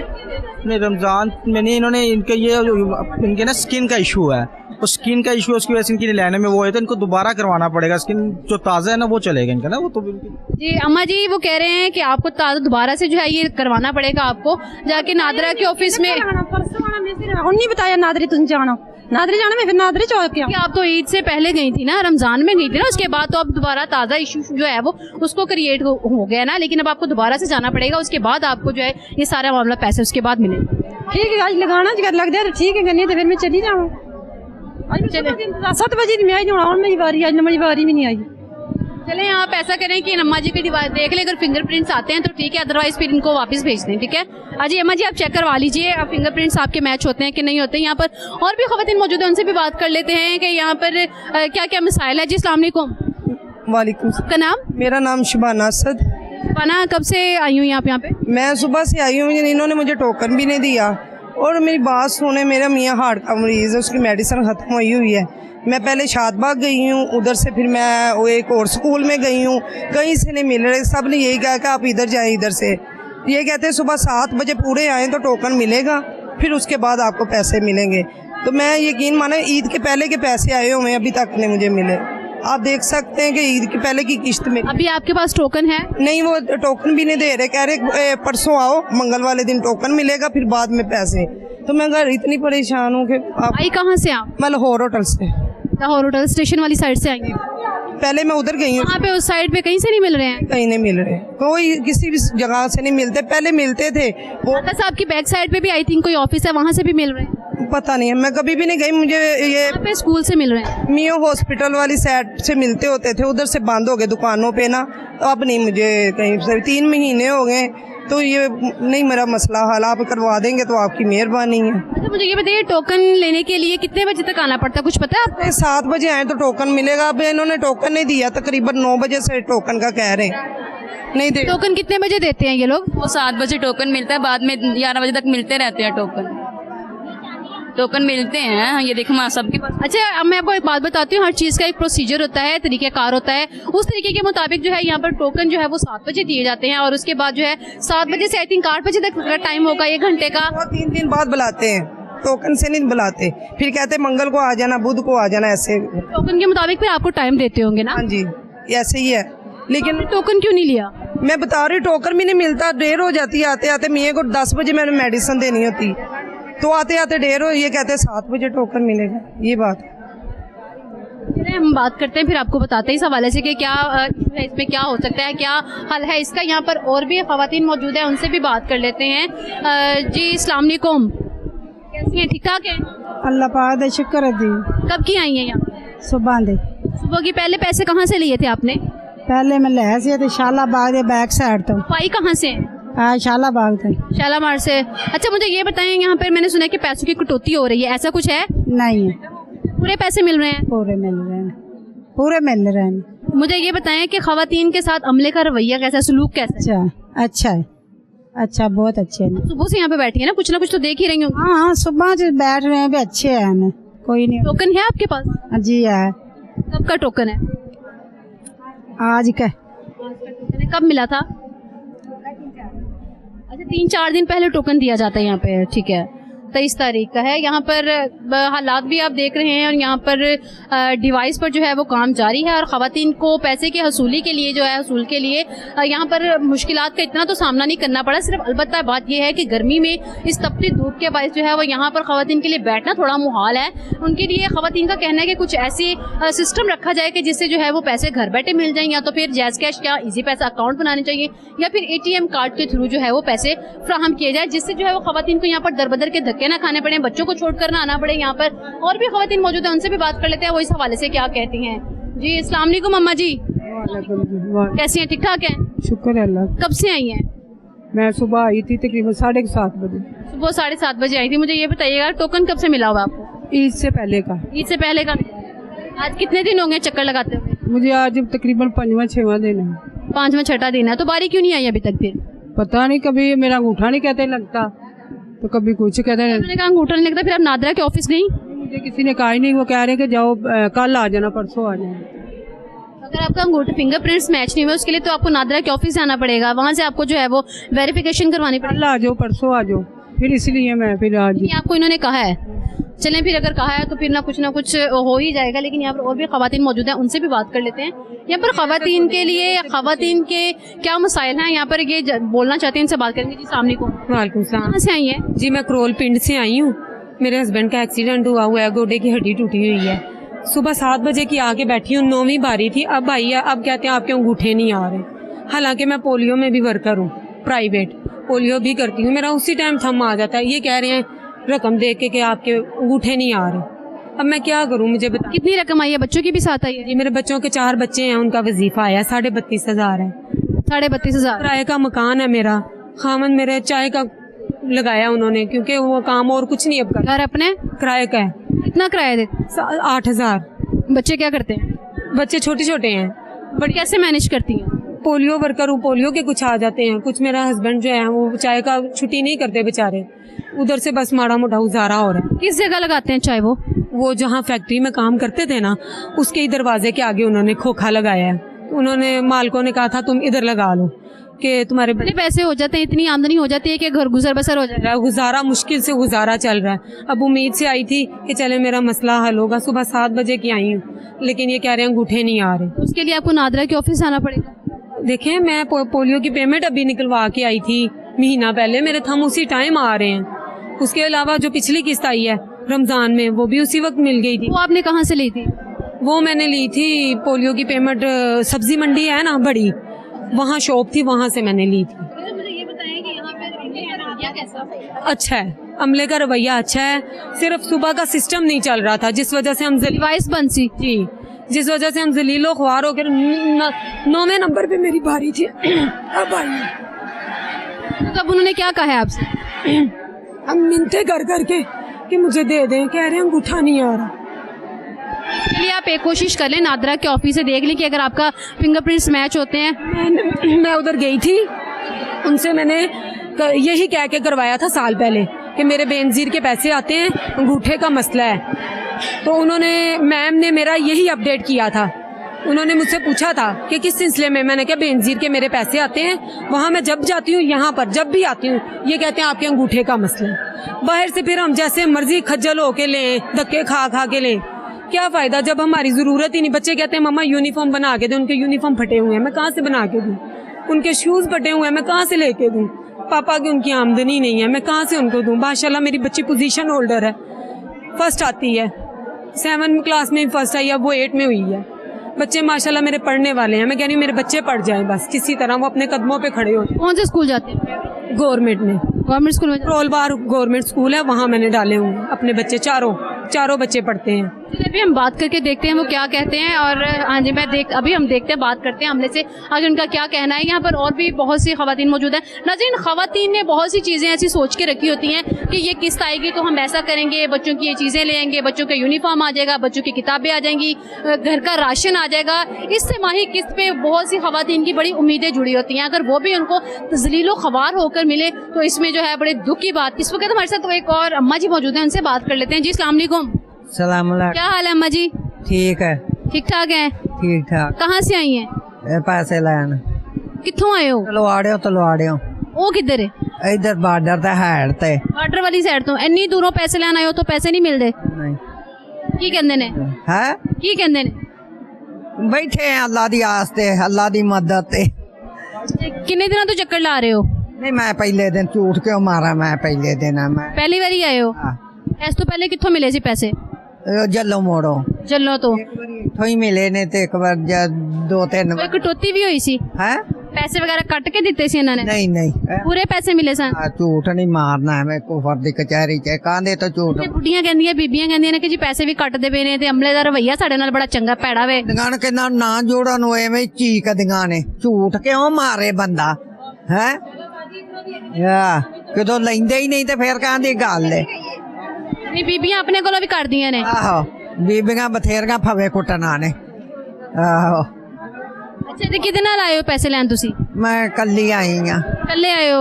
नहीं, रमजान में नहीं, इन्होंने इनके ना स्किन का इशू है, तो स्किन का इशू है, उसकी वजह से इनकी लेने में वो है, तो इनको दोबारा करवाना पड़ेगा। स्किन जो ताज़ा है ना वो चलेगा इनका ना, वो तो बिल्कुल। जी अम्मा जी वो कह रहे हैं कि आपको ताज़ा दोबारा से जो है ये करवाना पड़ेगा, आपको जाके नादरा के ऑफिस में। नहीं बताया नादरी तुम जाना, नादरी जाना, मैं फिर नादरी चौक के। आप तो ईद से पहले गई थी ना, रमजान में गई थी ना, उसके बाद तो अब दोबारा ताज़ा इशू जो है वो उसको क्रिएट हो गया ना, लेकिन अब आपको दोबारा से जाना पड़ेगा, उसके बाद आपको जो है ये सारा मामला पैसे उसके बाद मिले। ठीक है, आज लगाना लग जाए तो ठीक है, नहीं तो फिर मैं चली जाऊँ। 7 बजे मैं आई, और मेरी बारी आज मेरी बारी भी नहीं आई। चलें आप ऐसा करें कि अम्मा जी की डिवाइस देख लें, अगर फिंगरप्रिंट्स आते हैं तो ठीक है, अदरवाइज फिर इनको वापस भेज दें, ठीक है। अजी अम्मा जी आप चेक करवा लीजिए फिंगरप्रिंट्स आपके मैच होते हैं कि नहीं होते। यहाँ पर और भी खवातीन मौजूद हैं, उनसे भी बात कर लेते हैं कि यहाँ पर क्या क्या मसाइल है। जी अस्सलाम वालेकुम। वालेकुम। आपका नाम? मेरा नाम शुबाना असद। पाना कब से आई हूँ यहाँ पे? मैं सुबह से आई हूँ, इन्होंने मुझे टोकन भी नहीं दिया। और मेरी बात सुने, मेरा मियाँ हार्ट का मरीज़ है, उसकी मेडिसिन ख़त्म हुई है। मैं पहले शादबाग गई हूँ, उधर से फिर मैं वो एक और स्कूल में गई हूँ, कहीं से नहीं मिल रहे। सब ने यही कहा कि आप इधर जाएं, इधर से। ये कहते हैं सुबह 7 बजे पूरे आएँ तो टोकन मिलेगा, फिर उसके बाद आपको पैसे मिलेंगे। तो मैं यकीन माने ईद के पहले के पैसे आए हुए हैं, अभी तक नहीं मुझे मिले। आप देख सकते हैं कि ईद के पहले की किश्त में। अभी आपके पास टोकन है? नहीं, वो टोकन भी नहीं दे रहे, कह रहे परसों आओ, मंगल वाले दिन टोकन मिलेगा, फिर बाद में पैसे। तो मैं घर इतनी परेशान हूँ कि आप। आई कहाँ से आप? मैं लाहौर होटल से। लाहौर होटल स्टेशन वाली साइड से आई? पहले मैं उधर गई हूँ। वहाँ पे उस साइड पे कहीं से नहीं मिल रहे हैं? कहीं नहीं मिल रहे, कोई किसी भी जगह से नहीं मिलते। पहले मिलते थे वो। साहब की बैक साइड पे भी आई थिंक कोई ऑफिस है, वहाँ से भी मिल रहे हैं? पता नहीं है, मैं कभी भी नहीं गई। मुझे ये पे स्कूल से मिल रहे हैं। मियो हॉस्पिटल वाली साइड से मिलते होते थे, उधर से बंद हो गए दुकानों पे ना। तो अब नहीं, मुझे कहीं से 3 महीने हो गए। तो ये नहीं मेरा मसला हल, आप करवा देंगे तो आपकी मेहरबानी है। अच्छा मुझे ये बताइए, टोकन लेने के लिए कितने बजे तक आना पड़ता है, कुछ पता है आपको? 7 बजे आए तो टोकन मिलेगा। अब इन्होंने टोकन नहीं दिया, तकरीबन 9 बजे से टोकन का कह रहे हैं, नहीं दे। टोकन कितने बजे देते हैं ये लोग? वो 7 बजे टोकन मिलता है, बाद में 11 बजे तक मिलते रहते हैं टोकन मिलते हैं। ये देखो माँ सबके पास। अच्छा अब मैं आपको एक बात बताती हूँ, हर चीज़ का एक प्रोसीजर होता है, तरीक़ेकार होता है। उस तरीके के मुताबिक जो है यहाँ पर टोकन जो है वो 7 बजे दिए जाते हैं, और उसके बाद जो है 7 बजे से आई थिंक 8 बजे तक का टाइम होगा, 1 घंटे का। 3 दिन बाद बुलाते हैं, टोकन से नहीं बुलाते। फिर कहते मंगल को आ जाना, बुध को आ जाना, ऐसे। टोकन के मुताबिक फिर आपको टाइम देते होंगे ना? हाँ जी, ऐसे ही है। लेकिन टोकन क्यों नहीं लिया? मैं बता रही, टोकन भी नहीं मिलता, देर हो जाती है आते आते। मियाँ को 10 बजे मैंने मेडिसिन देनी होती, तो आते आते देर हो। ये कहते हैं 7 बजे टोकन मिलेगा, ये बात। हम बात करते हैं, फिर आपको बताते हैं इस हवाले से कि क्या इसमें क्या हो सकता है, क्या हल है इसका। यहाँ पर और भी खवातीन मौजूद हैं, उनसे भी बात कर लेते हैं। जी अस्सलाम वालेकुम, कैसी हैं, ठीक ठाक हैं? अल्लाह पाक दा शुक्र है जी। कब की आई हैं यहाँ? सुबह दे। सुबह की। पहले पैसे कहाँ से लिए थे आपने? पहले मैं ले सी ते शालाबाग दे बैक साइड तो। पाई कहाँ से? शालाबाग से। शालामार से। अच्छा मुझे ये बताएं, यहाँ पर मैंने सुना है कि पैसों की कटौती हो रही है, ऐसा कुछ है? नहीं है, पूरे पैसे मिल रहे हैं? पूरे मिल रहे हैं, पूरे मिल रहे हैं। मुझे ये बताएं कि खवातीन के साथ अमले का रवैया कैसा है, सलूक कैसा है? अच्छा है, अच्छा, बहुत अच्छे हैं। सुबह से यहाँ पे बैठी है ना, कुछ ना कुछ तो देख ही रही हूँ। हाँ, सुबह से बैठ रहे हैं भी, अच्छे हैं, कोई नहीं। टोकन है आपके पास? जी है। कब का टोकन है? आज का। कब मिला था? अच्छा 3-4 दिन पहले टोकन दिया जाता है यहाँ पे, ठीक है। 23 तारीख का है। यहाँ पर हालात भी आप देख रहे हैं, और यहाँ पर डिवाइस पर जो है वो काम जारी है, और ख़वातीन को पैसे के हसूली के लिए जो है हसूल के लिए यहाँ पर मुश्किलात का इतना तो सामना नहीं करना पड़ा। सिर्फ अलबत्ता बात यह है कि गर्मी में इस तपती धूप के बायस जो है वो यहाँ पर ख़वातीन के लिए बैठना थोड़ा मुहाल है। उनके लिए ख़वातीन का कहना है कि कुछ ऐसी सिस्टम रखा जाए कि जिससे जो है वो पैसे घर बैठे मिल जाएँ, या तो फिर जैज़ कैश या ईजी पैसा अकाउंट बनाने चाहिए, या फिर ATM कार्ड के थ्रू जो है वो पैसे फ्राहम किए जाए, जिससे जो है वो ख़वातीन को यहाँ पर दर बदर के धक्के ना खाने पड़े, बच्चों को छोड़कर ना आना पड़े। यहाँ पर और भी खवातीन मौजूद हैं, उनसे भी बात कर लेते हैं, वो इस हवाले से क्या कहती हैं। जी अस्सलाम वालेकुम अम्मा जी, कैसी हैं, ठीक ठाक हैं? शुक्र है अल्लाह। कब से आई हैं? मैं सुबह आई थी तकरीबन 7:30 बजे। सुबह 7:30 बजे आई थी। मुझे ये बताइएगा, टोकन कब से मिला हुआ आपको? ईद से पहले का। ईद से पहले का। आज कितने दिन होंगे चक्कर लगाते हुए? मुझे आज तकरीबन 5वां-6वां दिन है। 5वां 6वां दिन है। तो बारी क्यों नहीं आई अभी तक? फिर पता नहीं, कभी मेरा अंगूठा नहीं कहते लगता, तो कभी कुछ कहते हैं। मैंने कहा अंगूठा नहीं लगता, फिर आप नादरा के ऑफिस गई? मुझे किसी ने कहा ही नहीं, वो कह रहे हैं कि जाओ कल आ जाना, परसों आ जाना। अगर आपका अंगूठा फिंगरप्रिंट्स मैच नहीं हुए उसके लिए तो आपको नादरा के ऑफिस जाना पड़ेगा, वहाँ से आपको जो है वो वेरिफिकेशन करवानी पड़ेगी। कल आ जाओ, परसों आ जाओ, फिर इसलिए मैं फिर आज। आपको इन्होंने कहा है, चलें फिर अगर कहा है तो फिर ना कुछ हो ही जाएगा। लेकिन यहाँ पर और भी खवातीन मौजूद हैं, उनसे भी बात कर लेते हैं। यहाँ पर खवातीन के लिए खवातीन के क्या मसाइल हैं, यहाँ पर ये बोलना चाहते हैं, इनसे बात करेंगे। जी सामने को वालेकुम सलाम। कहाँ से आई है? जी मैं करोल पिंड से आई हूँ। मेरे हस्बैंड का एक्सीडेंट हुआ है, गोडे की हड्डी टूटी हुई है। सुबह 7 बजे की आके बैठी हूँ, 9वीं बारी थी, अब आई है, अब कहते हैं आपके अंगूठे नहीं आ रहे। हालांकि मैं पोलियो में भी वर्कर हूँ, प्राइवेट पोलियो भी करती हूँ, मेरा उसी टाइम थम आ जाता है। ये कह रहे हैं रकम देख के कि आपके अंगूठे नहीं आ रहे। अब मैं क्या करूँ, मुझे बता। कितनी रकम आई है? बच्चों की भी साथ आई है? जी मेरे बच्चों के 4 बच्चे हैं, उनका वजीफा आया 32,500 है। 32,500। किराए का मकान है मेरा, खामन मेरे चाय का लगाया उन्होंने, क्योंकि वो काम और कुछ नहीं अब कर। घर अपने किराए का है। कितना किराया देते? 8,000। बच्चे क्या करते हैं? बच्चे छोटे छोटे हैं। बट कैसे मैनेज करती हैं? पोलियो वर्कर हूँ, पोलियो के कुछ आ जाते हैं, कुछ मेरा हस्बैंड जो है वो चाय का छुट्टी नहीं करते बेचारे, उधर से बस माड़ा मोटा गुजारा हो रहा है। किस जगह लगाते हैं चाय वो जहाँ फैक्ट्री में काम करते थे ना, उसके ही दरवाजे के आगे उन्होंने खोखा लगाया है। उन्होंने मालकों ने कहा था तुम इधर लगा लो कि तुम्हारे इतने पैसे हो जाते हैं, इतनी आमदनी हो जाती है कि घर गुजर बसर हो जाता है। गुजारा मुश्किल से गुजारा चल रहा है। अब उम्मीद से आई थी कि चले मेरा मसला हल होगा, सुबह 7 बजे की आई हूँ, लेकिन ये कह रहे हैं अंगूठे नहीं आ रहे। उसके लिए आपको नादरा के ऑफिस आना पड़ेगा। देखें मैं पोलियो की पेमेंट अभी निकलवा के आई थी महीना पहले, मेरे थम उसी टाइम आ रहे हैं। उसके अलावा जो पिछली किस्त आई है रमजान में, वो भी उसी वक्त मिल गई थी। वो आपने कहाँ से ली थी? वो मैंने ली थी पोलियो की पेमेंट, सब्जी मंडी है ना बड़ी, वहाँ शॉप थी, वहाँ से मैंने ली थी। मुझे ये बताएं कि यहाँ पे रवैया कैसा है? अच्छा है, अमले का रवैया अच्छा है, सिर्फ सुबह का सिस्टम नहीं चल रहा था, जिस वजह से हम डिवाइस बंद सी। जी, जिस वजह से हम जलीलो ख्वार होकर 9वें नंबर पे मेरी बारी थी। अब आई तो अब उन्होंने क्या कहा है आपसे? हम मिन्नतें कर करके कि मुझे दे दें, कह रहे हैं अंगूठा नहीं आ रहा। इसलिए आप एक कोशिश कर लें, नादरा के ऑफिस से देख लें कि अगर आपका फिंगरप्रिंट्स मैच होते हैं। मैं उधर गई थी, उनसे मैंने यही कह के करवाया था साल पहले कि मेरे बेनजीर के पैसे आते हैं, अंगूठे का मसला है। तो उन्होंने, मैम ने मेरा यही अपडेट किया था। उन्होंने मुझसे पूछा था कि किस सिलसिले में, मैंने कहा बेनजीर के मेरे पैसे आते हैं, वहाँ मैं जब जाती हूँ, यहाँ पर जब भी आती हूँ ये कहते हैं आपके अंगूठे का मसला है। बाहर से फिर हम जैसे मर्जी खज्जल होके लें, धक्के खा खा के लें, क्या फ़ायदा जब हमारी ज़रूरत ही नहीं। बच्चे कहते हैं मम्मा यूनिफॉर्म बना के दे, उनके यूनिफॉर्म फटे हुए हैं, मैं कहाँ से बना के दूँ? उनके शूज़ फटे हुए हैं, मैं कहाँ से लेके दूँ? पापा की उनकी आमदनी नहीं है, मैं कहाँ से उनको दूँ? माशाल्लाह मेरी बच्ची पोजीशन होल्डर है, फर्स्ट आती है, 7 क्लास में फर्स्ट आई है, वो 8 में हुई है। बच्चे माशाल्लाह मेरे पढ़ने वाले हैं, मैं कह रही हूँ मेरे बच्चे पढ़ जाएं बस, किसी तरह वो अपने कदमों पे खड़े हो। कौन से स्कूल जाते हैं? गवर्नमेंट में, गवर्नमेंट स्कूल में। रोलबार गवर्नमेंट स्कूल है, वहाँ मैंने डाले हुए अपने बच्चे, चारों बच्चे पढ़ते हैं। अभी हम बात करके देखते हैं वो क्या कहते हैं। और हाँ जी, अभी हम देखते हैं, बात करते हैं हमले से आगे उनका क्या कहना है। यहाँ पर और भी बहुत सी खवातीन मौजूद हैं। नाज़रीन, खवातीन ने बहुत सी चीज़ें ऐसी सोच के रखी होती हैं कि ये किस्त आएगी तो हम ऐसा करेंगे, बच्चों की ये चीज़ें लेंगे, बच्चों का यूनिफॉर्म आ जाएगा, बच्चों की किताबें आ जाएंगी, घर का राशन आ जाएगा। इससे माही किस्त पे बहुत सी खवातीन की बड़ी उम्मीदें जुड़ी होती हैं। अगर वो भी उनको तजलीलो ख्वार होकर मिले तो इसमें जो है बड़े दुख की बात। इस वक्त हमारे साथ तो एक और अम्मा जी मौजूद हैं, उनसे बात कर लेते हैं। जी अस्सलाम वालेकुम। सलाम अलैकुम। क्या हाल है अम्मा जी? ठीक है, ठीक ठाक है? ठीक ठाक। कहाँ से आई हैं? पैसे लैन कित्थों आए हो? तलवाड़ियों वो किधर है? इधर बार्डर ते हैड ते बार्डर वाली साइड तो इन्नी दूरों पैसे लेन आए हो तो पैसे नहीं मिलते? नहीं की कहंदे ने? है, की कहंदे ने? बैठे हैं अल्लाह दी आस ते, अल्लाह दी मदद ते। किन्ने दिनों तो चक्कर ला रहे हो? नहीं मैं पहले दिन झूठ क्यों मारा, मैं पहले दिन मैं पहली बारी आए हो? इस तो पहले कित्थों मिले सी पैसे? जल्लो मोड़ो जल्लो तो इत्थों ही मिले ने ते एक बार 2-3 कोई कटौती भी हुई सी? है, पैसे वगैरह कट के दिते सी इन्होंने? नहीं नहीं पूरे पैसे मिले सन? झूठ नहीं मारना है, मैं कुफर दी कचहरी च कांदे तो झूठ। ते बुढ़ियां कहंदियां, बीबियां कहंदियां ने कि जी पैसे भी कटदे पे ने ते अमले दा रवैया साडे नाल बड़ा चंगा पैड़ा वे। दिगान के ना जोड़न होए में चीक दिगाने, झूठ क्यों मारे बंदा है या कदों लेंदे ही नहीं ते फिर कहंदी गल है। नहीं, बीबियां अपने कोलों भी कर दियां ने? आहो, बीबियां बथेरियां फवे कुटना ने। आहो। अच्छा, ते किदे नाल आए हो पैसे लैन तुसी? मैं कल्ली आई हां। कल्ले आए हो?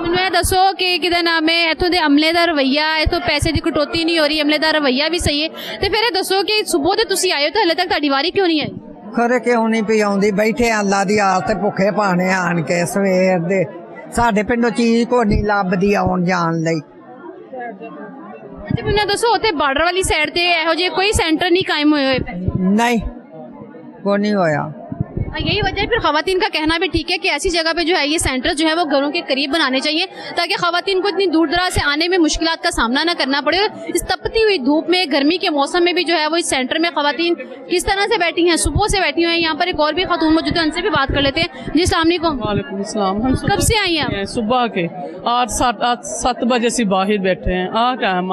ਮੈਨੂੰ ਇਹ ਦੱਸੋ ਕਿ ਕਿਹਦਾ ਨਾਮ ਹੈ, ਇੱਥੋਂ ਦੇ ਅਮਲੇ ਦਾ ਰਵਈਆ, ਇੱਥੋਂ ਪੈਸੇ ਦੀ ਕਟੌਤੀ ਨਹੀਂ ਹੋ ਰਹੀ, ਅਮਲੇ ਦਾ ਰਵਈਆ ਵੀ ਸਹੀ ਹੈ, ਤੇ ਫਿਰ ਇਹ ਦੱਸੋ ਕਿ ਸਵੇਰ ਦੇ ਤੁਸੀਂ ਆਏ ਹੋ ਤਾਂ ਹਲੇ ਤੱਕ ਤੁਹਾਡੀ ਵਾਰੀ ਕਿਉਂ ਨਹੀਂ ਆਈ? ਖਰੇ ਕਿਉਂ ਨਹੀਂ ਪਈ ਆਉਂਦੀ, ਬੈਠੇ ਅੱਲਾ ਦੀ ਆਸ ਤੇ ਭੁੱਖੇ ਪਾਣੇ ਆਣ ਕੇ ਸਵੇਰ ਦੇ। ਸਾਡੇ ਪਿੰਡੋਂ ਚੀਜ਼ ਕੋਈ ਨਹੀਂ ਲੱਭਦੀ ਆਉਣ ਜਾਣ ਲਈ। ਅੱਛਾ, ਮੈਨੂੰ ਦੱਸੋ ਉੱਥੇ ਬਾਰਡਰ ਵਾਲੀ ਸਾਈਡ ਤੇ ਇਹੋ ਜਿਹੇ ਕੋਈ ਸੈਂਟਰ नहीं कायम हुए हुए? नहीं, वो नहीं होया। यही वजह है, फिर खवातीन का कहना भी ठीक है कि ऐसी जगह पे जो है ये सेंटर जो है वो घरों के करीब बनाने चाहिए ताकि खवातीन को इतनी दूर दराज से आने में मुश्किलात का सामना न करना पड़े। इस तपती हुई धूप में, गर्मी के मौसम में भी जो है वो इस सेंटर में खवातीन किस तरह से बैठी हैं, सुबह से बैठी हुई हैं। यहाँ पर एक और भी खातून मौजूद है, उनसे भी बात कर लेते हैं। जी अस्सलाम वालेकुम। वालेकुम अस्सलाम। हम कब से आई हैं आप? सुबह के 8-7 बजे से बाहर बैठे हैं। आ टाइम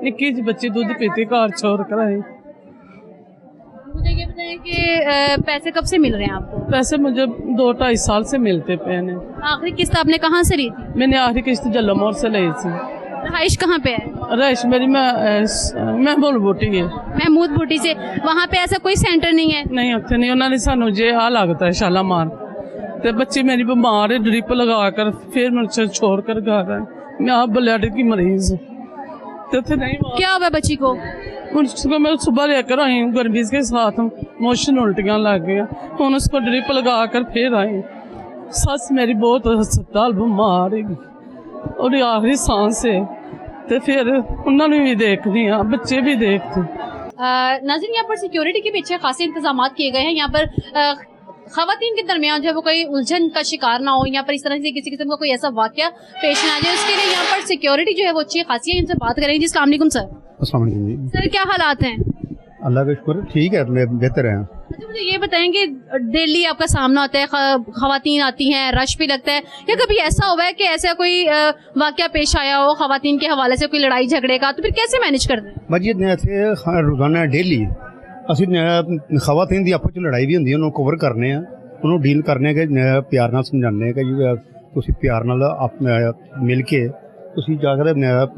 निक्की जी बच्ची दूध पीती घर छोड़ कर आई। मुझे ये बताएं कि पैसे कब से मिल रहे हैं आपको? पैसे मुझे 2-2.5 साल से मिलते पे ने। आखिरी किस्त आपने कहाँ से ली थी? मैंने आखिरी किस्त जल्लो मोड़ से ली थी। रहाइश कहाँ पे है? रहाइश मेरी महमूद बूटी है। महमूद बूटी से। वहाँ पे ऐसा कोई सेंटर नहीं है? नहीं उत्थे नहीं, उन्होंने सानू जे आ लगता है शाला मार ते बच्ची मेरी बीमार है, ड्रिप लगा कर फिर मुझसे छोड़ कर घर है। मैं आप ब्लड की मरीज तो नहीं। क्या हुआ बच्ची को? उसको मैं सुबह लेकर आई हूँ गर्मी के साथ, मोशन उल्टियाँ लग गया। हूँ उसको ड्रिप लगा कर फिर आई। सस मेरी बहुत अस्पताल बीमार है और आखिरी सांस है तो फिर उन्होंने भी देखनी है, बच्चे भी देखते। नाज़रीन, यहाँ पर सिक्योरिटी के पीछे खासे इंतजाम किए गए हैं। यहाँ पर खवातीन के दरमियान जो है वो कोई उलझन का शिकार ना हो, यहाँ पर इस तरह से किसी किस्म का कोई ऐसा वाकया पेश ना आ जाए, उसके लिए यहाँ पर सिक्योरिटी जो है वो अच्छी खासी है। इनसे बात करेंगे जी। अस्सलाम वालेकुम सर। अस्सलाम वालेकुम जी। सर क्या हालात हैं? अल्लाह का शुक्र ठीक है, बेहतर है। अच्छा, मुझे ये बताएंगे डेली आपका सामना होता है, खवातीन आती हैं, रश भी लगता है, या कभी ऐसा हुआ है कि ऐसा कोई वाकया पेश आया हो खवातीन के हवाले से, कोई लड़ाई झगड़े का, तो फिर कैसे मैनेज करते हैं? मस्जिद इत्थे रोजाना डेली ਅਸੀਂ ਖਵਾਤੀਨ ਦੀ ਆਪਸ ਚ ਲੜਾਈ ਵੀ ਹੁੰਦੀ ਹੈ, ਉਹਨੂੰ ਕਵਰ ਕਰਨੇ ਆ, ਉਹਨੂੰ ਡੀਲ ਕਰਨੇ ਕਿ ਪਿਆਰ ਨਾਲ ਸਮਝਾਉਂਦੇ ਆ ਕਿ ਜੀ ਤੁਸੀਂ ਪਿਆਰ ਨਾਲ ਮਿਲ ਕੇ ਤੁਸੀਂ ਜਾ ਕੇ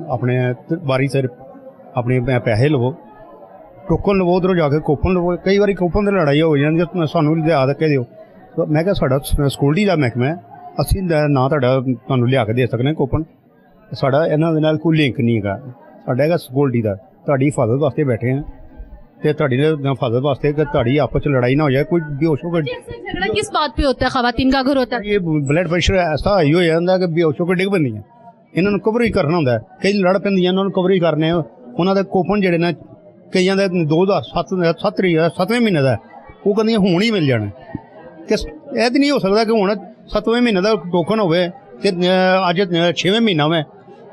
ਆਪਣੇ ਵਾਰੀ ਸਿਰ ਆਪਣੇ ਪੈਸੇ ਲਵੋ, ਟੋਕਨ ਲਵੋ, ਉਧਰੋਂ ਜਾ ਕੇ ਕੂਪਨ ਲਵੋ। ਕਈ ਵਾਰੀ ਕੂਪਨ ਦੀ ਲੜਾਈ ਹੋ ਜਾਂਦੀ ਹੈ, ਸਾਨੂੰ ਲਿਆ ਕੇ ਦਿਓ। ਮੈਂ ਕਿਹਾ ਸਾਡਾ ਸਿਕਿਉਰਿਟੀ ਦਾ ਮਹਿਕਮਾ ਹੈ, ਅਸੀਂ ਨਾ ਤੁਹਾਡਾ ਤੁਹਾਨੂੰ ਲਿਆ ਕੇ ਦੇ ਸਕਦੇ ਕੂਪਨ, ਸਾਡਾ ਇਹਨਾਂ ਦੇ ਨਾਲ ਕੋਈ ਲਿੰਕ ਨਹੀਂ ਹੈਗਾ। ਸਾਡਾ ਹੈਗਾ ਸਿਕਿਉਰਿਟੀ ਦਾ, ਤੁਹਾਡੀ ਹਿਫਾਜ਼ਤ ਵਾਸਤੇ ਬੈਠੇ ਹਾਂ ਤੇ ਤੁਹਾਡੀ ਹਿਫਾਜ਼ਤ ਵਾਸਤੇ ਕਿ ਤੁਹਾਡੀ ਆਪਸ ਚ ਲੜਾਈ ਨਾ ਹੋ ਜਾਏ, ਕੋਈ ਬੇहोश होकर। झगड़ा किस बात पे होता है? खवातीन का घर होता है? ਇਹ ਬਲੱਡ ਪ੍ਰੈਸ਼ਰ ਐਸਾ ਹਾਈ ਹੋ ਜਾਂਦਾ ਕਿ ਬੇहोश होकर ਡਿੱਗ ਪੈਂਦੀਆਂ। ਇਹਨਾਂ ਨੂੰ ਕਵਰ ਹੀ ਕਰਨਾ ਹੁੰਦਾ, ਕਈ ਲੜ ਪੈਂਦੀਆਂ, ਇਹਨਾਂ ਨੂੰ ਕਵਰ ਹੀ ਕਰਨੇ। ਉਹਨਾਂ ਦੇ ਕੋਪਨ ਜਿਹੜੇ ਨੇ ਕਈਆਂ ਦੇ 2007ਵੇਂ ਮਹੀਨੇ ਦਾ, ਉਹ ਕਹਿੰਦੀਆਂ ਹੁਣ ਹੀ ਮਿਲ ਜਾਣਾ। ਕਿ ਇਹ ਤਾਂ ਨਹੀਂ ਹੋ ਸਕਦਾ ਕਿ ਹੁਣ 7ਵੇਂ ਮਹੀਨੇ ਦਾ ਟੋਕਨ ਹੋਵੇ ਤੇ ਅੱਜ 6ਵੇਂ ਮਹੀਨਾ ਹੋਵੇ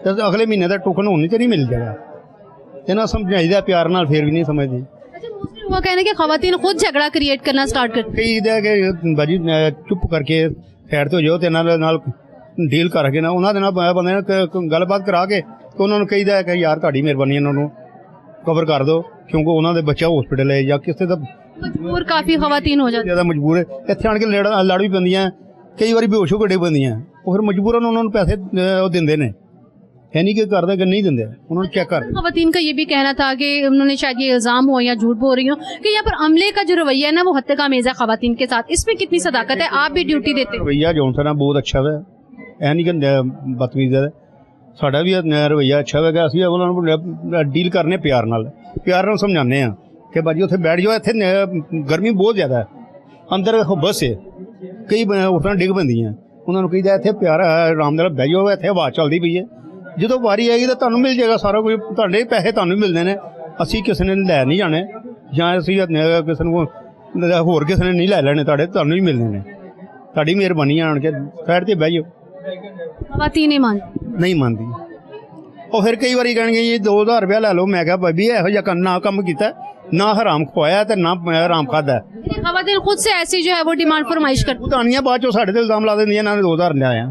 ਤੇ ਅਗਲੇ ਮਹੀਨੇ ਦਾ ਟੋਕਨ ਹੁਣ ਤੇ ਨਹੀਂ ਮਿਲ ਜਾਏਗਾ। ਇਹਨਾਂ ਸਮਝਾਈਦਾ ਪਿਆਰ ਨਾਲ, ਫਿਰ भी नहीं समझदी। वो कहना कि खवातीन खुद झगड़ा क्रिएट करना स्टार्ट करती कई कि भाजी चुप करके साइड तो जाओ तो नाल डील करके ना उन्होंने बंदे ने गलबात करा के तो उन्होंने कहीदा है कि यार ताड़ी मेहरबानी इन्होंने कवर कर दो, क्योंकि उन्होंने बच्चा हॉस्पिटल है या किसी का मजबूर काफ़ी खवातीन हो जाती ज़्यादा मजबूर है। इतने आन के लड़ भी पैंदियां, कई बार बेहोश होकर डिग पैंदियां, वो फिर मजबूरन उन्होंने पैसे देंदे ने, है नहीं कि करते कि नहीं देंगे, उन्होंने चेक कर। खवातीन का ये भी कहना था कि उन्होंने शायद ये इल्ज़ाम हो या झूठ बोल रही हो कि यहाँ पर अमले का जो रवैया है ना वो हद का मेज़ है खवातीन के साथ, इसमें कितनी सदाकत है? आप भी ड्यूटी देते हैं। रवैया जो है बहुत अच्छा है, है नहीं कि बदतमीज है। साड़ा भी रवैया अच्छा है, असं उन्होंने डील करने प्यार नाल समझाने कि भाजी उत्थे बैठ जाओ, इतने गर्मी बहुत ज़्यादा है, अंदर बस है, कई उठना डिग पैंदियां, उन्होंने कहीदा इतने प्यार आराम नाल बह जाओ, इतने आवाज़ चलती पई है, जो वारी आएगी तो तुहानूं मिल जाएगा सारा कुछ, तुहाडे पैसे तुहानूं मिलते हैं, असीं किसी ने लै नहीं जाने जां असीं किसी ने होर किसी ने नहीं लै लैने, तुहानूं ही मिलने ने, तुहाडी मेहरबानी आण के साइड ते बह जाओ। खवातीन नहीं मानती, और फिर कई बार कहणगे जी 2000 रुपया लै लो। मैं कहा भाभी इहो जिहा ना कम कीता, ना हराम खुआया ते ना हराम खादा। खवातीन खुद से ऐसी जो है वो डिमांड फरमाइश करती वो तानियां बाद चो साडे ते इल्जाम ला देंदियां, इन्हां ने 2000 लिया।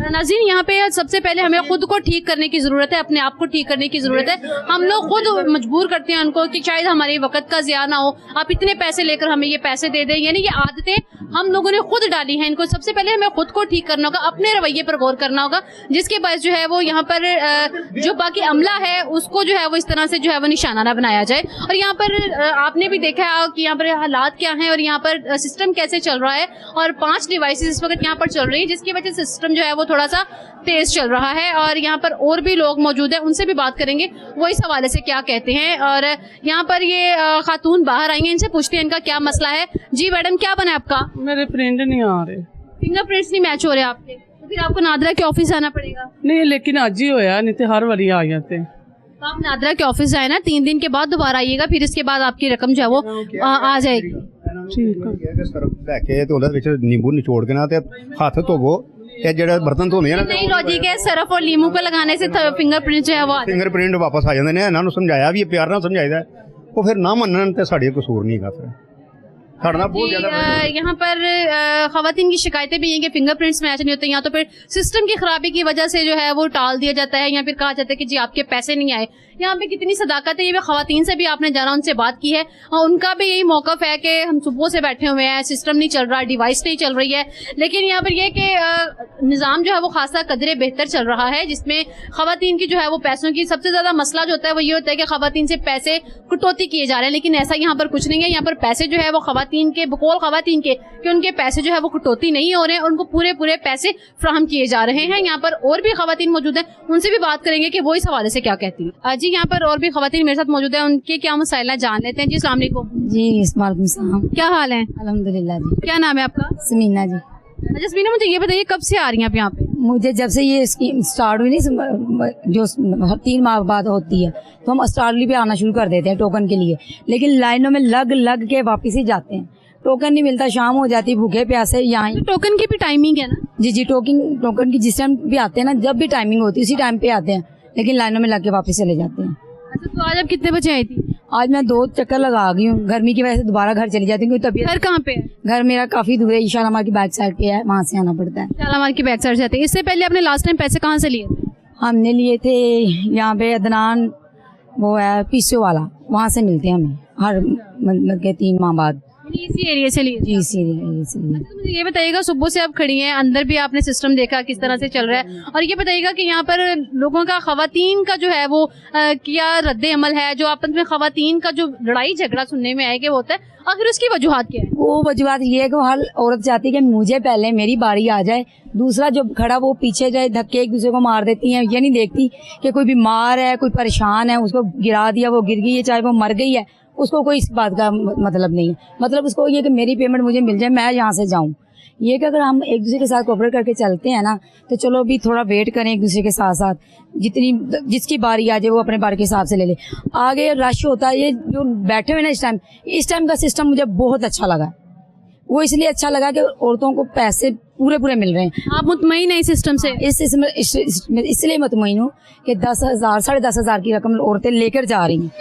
नाज़रीन, यहाँ पे सबसे पहले हमें खुद को ठीक करने की ज़रूरत है, अपने आप को ठीक करने की ज़रूरत है। हम लोग खुद मजबूर करते हैं उनको कि शायद हमारे वक्त का ज़िया ना हो, आप इतने पैसे लेकर हमें ये पैसे दे दें, यानी ये आदतें हम लोगों ने खुद डाली हैं इनको। सबसे पहले हमें खुद को ठीक करना होगा, अपने रवैये पर गौर करना होगा, जिसके पास जो है वो यहाँ पर जो बाकी अमला है उसको जो है वो इस तरह से जो है वो निशाना ना बनाया जाए। और यहाँ पर आपने भी देखा है कि यहाँ पर हालात क्या हैं और यहाँ पर सिस्टम कैसे चल रहा है, और 5 डिवाइसेस इस वक्त यहाँ पर चल रही है, जिसकी वजह से सिस्टम जो है वो थोड़ा सा तेज चल रहा है। और यहाँ पर और भी लोग मौजूद हैं, उनसे भी बात करेंगे वो इस हवाले से क्या कहते हैं। और यहाँ पर ये खातून बाहर आई हैं, इनसे पूछते हैं इनका क्या मसला है। जी मैडम, क्या बना आपका? मेरे प्रिंट नहीं आ रहे, फिंगरप्रिंट्स नहीं मैच हो रहे आपके, तो फिर आपको नादरा के ऑफिस आना पड़ेगा। नहीं लेकिन अज ही होया, नहीं तो हर बारी आ जाते। तो आप नादरा के ऑफिस आए ना, 3 दिन के बाद दोबारा आइएगा, फिर इसके बाद आपकी रकम जो है वो आ जाएगी। ठीक है, सरफ लैके तो ਉਹਦੇ ਵਿੱਚ नींबू निचोड़ के ना ते हाथ धोवो, ये ਜਿਹੜੇ बर्तन धोने हैं ना, नहीं लॉजिक है सरफ और नींबू को लगाने से फिंगरप्रिंट जो है वो फिंगरप्रिंट वापस आ जाते हैं। इन्होंने समझाया भी प्यार ਨਾਲ समझाइदा, वो फिर ना मनन ते साडे कसूर नहीं गा। यहाँ पर खवातीन की शिकायतें भी हैं कि फिंगरप्रिंट्स मैच नहीं होते, या तो फिर सिस्टम की खराबी की वजह से जो है वो टाल दिया जाता है, या फिर कहा जाता है कि जी आपके पैसे नहीं आए। यहाँ पे कितनी सदाकत है, ये भी खवातीन से भी आपने जाना, उनसे बात की है और उनका भी यही मौकफ है कि हम सुबह से बैठे हुए हैं, सिस्टम नहीं चल रहा, डिवाइस नहीं चल रही है, लेकिन यहाँ पर ये कि निज़ाम जो है वो खासा कदरे बेहतर चल रहा है, जिसमें खवातीन की जो है वो पैसों की सबसे ज्यादा मसला जो होता है वो ये होता है कि खवातीन से पैसे कटौती किए जा रहे हैं, लेकिन ऐसा यहाँ पर कुछ नहीं है। यहाँ पर पैसे जो है वो खवातीन के बकौल खवातीन के कि उनके पैसे जो है वो कटौती नहीं हो रहे हैं, उनको पूरे पूरे पैसे फ्राहम किए जा रहे हैं। यहाँ पर और भी खवातीन मौजूद हैं, उनसे भी बात करेंगे कि वो इस हवाले से क्या कहती है। जी यहाँ पर और भी खवातीन मेरे साथ मौजूद है, उनके क्या मसाइल जान लेते हैं। जी अस्सलाम वालेकुम। जी वालेकुम सलाम। क्या हाल है? अल्हम्दुलिल्लाह जी। क्या नाम है आपका? समीना जी। अच्छा समीना, मुझे ये बताइए कब से आ रही हैं आप यहाँ पे? मुझे जब से ये स्कीम स्टार्ट हुई नहीं, जो 3 माह बाद होती है, तो हम अस्टारली पे आना शुरू कर देते हैं टोकन के लिए, लेकिन लाइनों में लग लग के वापस ही जाते हैं, टोकन नहीं मिलता, शाम हो जाती, भूखे प्यासे यहाँ ही। टोकन की भी टाइमिंग है ना? जी टोकन की जिस टाइम भी आते हैं ना, जब भी टाइमिंग होती है उसी टाइम पे आते हैं, लेकिन लाइनों में लग के वापस चले जाते हैं। अच्छा, तो आज आप कितने बजे आई थी? आज मैं 2 चक्कर लगा गई हूँ, गर्मी की वजह से दोबारा घर चली जाती हूँ क्योंकि तबीयत। घर कहाँ पे है? घर मेरा काफी दूर है, ईशालामार की बैक साइड पे है, वहाँ से आना पड़ता है। शालामार की बैक साइड जाते हैं। इससे पहले आपने लास्ट टाइम पैसे कहाँ से लिए थे? हमने लिए थे यहाँ पे अदनान, वो है पीसो वाला, वहाँ से मिलते हैं हमें हर मतलब के 3 माह बाद। इसी एरिया से लिए? जी इसी एरिया से लिए। तो मुझे ये बताइएगा, सुबह से आप खड़ी हैं, अंदर भी आपने सिस्टम देखा किस तरह से चल रहा है, और ये बताइएगा कि यहाँ पर लोगों का खवातीन का जो है वो क्या रद्द अमल है, जो आपस में खवातीन का जो लड़ाई झगड़ा सुनने में आया कि वो होता है, आखिर उसकी वजूहत क्या है? वो वजूहत ये है कि हर औरत चाहती है कि मुझे पहले मेरी बारी आ जाए, दूसरा जो खड़ा वो पीछे जाए, धक्के एक दूसरे को मार देती हैं। ये नहीं देखती कि कोई बीमार है, कोई परेशान है, उसको गिरा दिया, वो गिर गई है, चाहे वो मर गई है, उसको कोई इस बात का मतलब नहीं है। मतलब उसको ये कि मेरी पेमेंट मुझे मिल जाए, मैं यहाँ से जाऊँ। ये कि अगर हम एक दूसरे के साथ कोऑपरेट करके चलते हैं ना, तो चलो अभी थोड़ा वेट करें एक दूसरे के साथ साथ, जिसकी बारी आ जाए वो अपने बारी के हिसाब से ले ले। आगे रश होता है, ये जो बैठे हुए ना इस टाइम का सिस्टम मुझे बहुत अच्छा लगा। वो इसलिए अच्छा लगा कि औरतों को पैसे पूरे मिल रहे हैं। आप मुतमईन है इस सिस्टम से? इसलिए मुतमईन हूँ कि 10,000 10,500 की रकम औरतें लेकर जा रही हैं।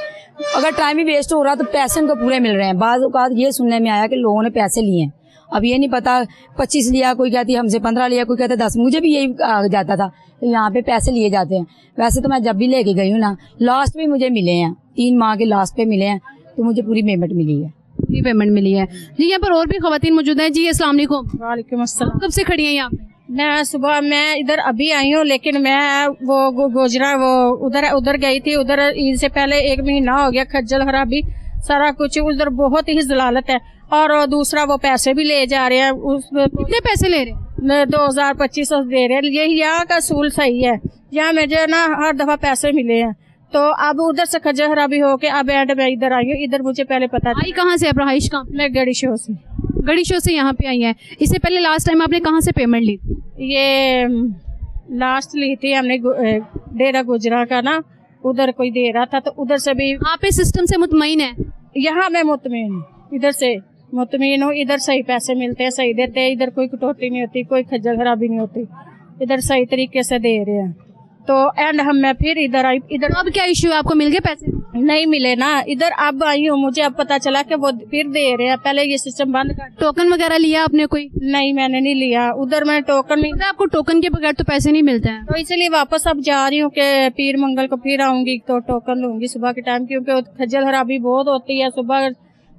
अगर टाइम ही वेस्ट हो रहा तो पैसे उनको पूरे मिल रहे हैं। बाज़ औक़ात ये सुनने में आया कि लोगों ने पैसे लिए हैं, अब ये नहीं पता 25 लिया, कोई कहती हमसे 15 लिया, कोई कहता 10। मुझे भी यही आ जाता था कि यहाँ पे पैसे लिए जाते हैं। वैसे तो मैं जब भी लेके गई हूँ ना, लास्ट में मुझे मिले हैं, 3 माह के लास्ट पे मिले हैं, तो मुझे पूरी पेमेंट मिली है। पूरी पेमेंट मिली है। जी यहाँ पर और भी खवातीन मौजूद हैं। जी अस्सलाम वालेकुम। वालेकुम अस्सलाम। कब से खड़ी हैं यहाँ पे? मैं इधर अभी आई हूँ, लेकिन मैं वो गोजरा वो उधर गई थी। उधर ईद से पहले 1 महीना हो गया, खज्जल खराबी सारा कुछ, उधर बहुत ही जलालत है। और दूसरा वो पैसे भी ले जा रहे हैं। कितने पैसे ले रहे हैं? 2,000-2,500 दे रहे हैं। यही यहाँ का असूल सही है। यहाँ मुझे ना हर दफा पैसे मिले हैं, तो अब उधर से खज्जल खराबी हो के अब एंड में इधर आई हूँ। इधर मुझे पहले पता आई कहाँ से? रहाइश कहाँ? मैं गड़ी शो से। गड़ी शो से यहाँ पे आई है। इससे पहले लास्ट टाइम आपने कहाँ से पेमेंट ली थी? ये लास्ट ली थी हमने डेरा गुजरा का ना, उधर कोई दे रहा था, तो उधर से भी। आप इस सिस्टम से मुतमईन है? यहाँ मैं मुतमईन हूँ, इधर से मुतमईन हूँ। इधर सही पैसे मिलते हैं, सही देते हैं, इधर कोई कटौती नहीं होती, कोई खज्जल खराबी नहीं होती, इधर सही तरीके से दे रहे हैं। तो एंड मैं फिर इधर आई। इधर अब क्या इश्यू है, आपको मिल गए पैसे? नहीं मिले ना, इधर अब आई हूँ, मुझे अब पता चला कि वो फिर दे रहे हैं। पहले ये सिस्टम बंद कर। टोकन वगैरह लिया आपने कोई? नहीं मैंने नहीं लिया, उधर मैं टोकन नहीं। आपको टोकन के बगैर तो पैसे नहीं मिलते हैं, तो इसलिए वापस अब जा रही हूँ कि पीर मंगल को फिर आऊंगी तो टोकन लूंगी सुबह के टाइम, क्योंकि खज्जल खराबी बहुत होती है। सुबह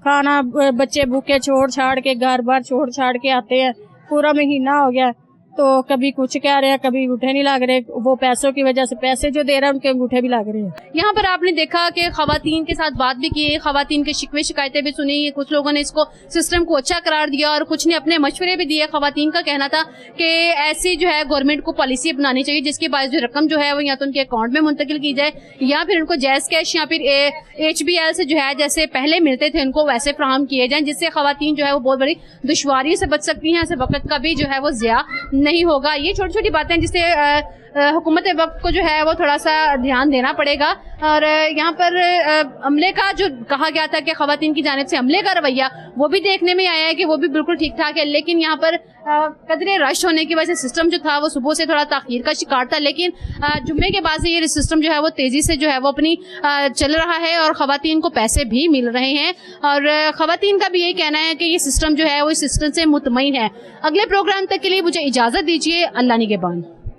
खाना बच्चे भूखे छोड़ छाड़ के, घर बार छोड़ छाड़ के आते हैं। पूरा महीना हो गया, तो कभी कुछ कह रहे हैं, कभी अंगूठे नहीं लग रहे। वो पैसों की वजह से, पैसे जो दे रहे हैं उनके अंगूठे भी लग रहे हैं। यहाँ पर आपने देखा कि खवातीन के साथ बात भी की, खवातीन के शिकवे शिकायतें भी सुनी। कुछ लोगों ने इसको सिस्टम को अच्छा करार दिया और कुछ ने अपने मशवरे भी दिए। खवातीन का कहना था कि ऐसी जो है गवर्नमेंट को पॉलिसी अपनानी चाहिए जिसके बाद जो रकम जो है वो या तो उनके अकाउंट में मुंतकिल की जाए, या फिर उनको जैज कैश या फिर HBL से जो है जैसे पहले मिलते थे उनको वैसे फ्राहम किए जाए, जिससे खवातीन जो है वो बहुत बड़ी दुश्वारी से बच सकती हैं। वक्त का भी जो है वो ज़िया नहीं होगा। ये छोटी छोटी बातें जिससे हुकूमत वक्त को जो है वो थोड़ा सा ध्यान देना पड़ेगा। और यहाँ पर अमले का जो कहा गया था कि खवातीन की जानिब से अमले का रवैया, वो भी देखने में आया है कि वो भी बिल्कुल ठीक ठाक है। लेकिन यहाँ पर कदरे रश होने की वजह से सिस्टम जो था वो सुबह से थोड़ा ताखीर का शिकार था, लेकिन जुम्मे के बाद से ये सिस्टम जो है वो तेजी से जो है वो अपनी चल रहा है और खवातीन को पैसे भी मिल रहे हैं। और खवातीन का भी यही कहना है कि ये सिस्टम जो है वो इस सिस्टम से मुतमईन है। अगले प्रोग्राम तक के लिए मुझे इजाजत दीजिए। अल्लाह निगहबान।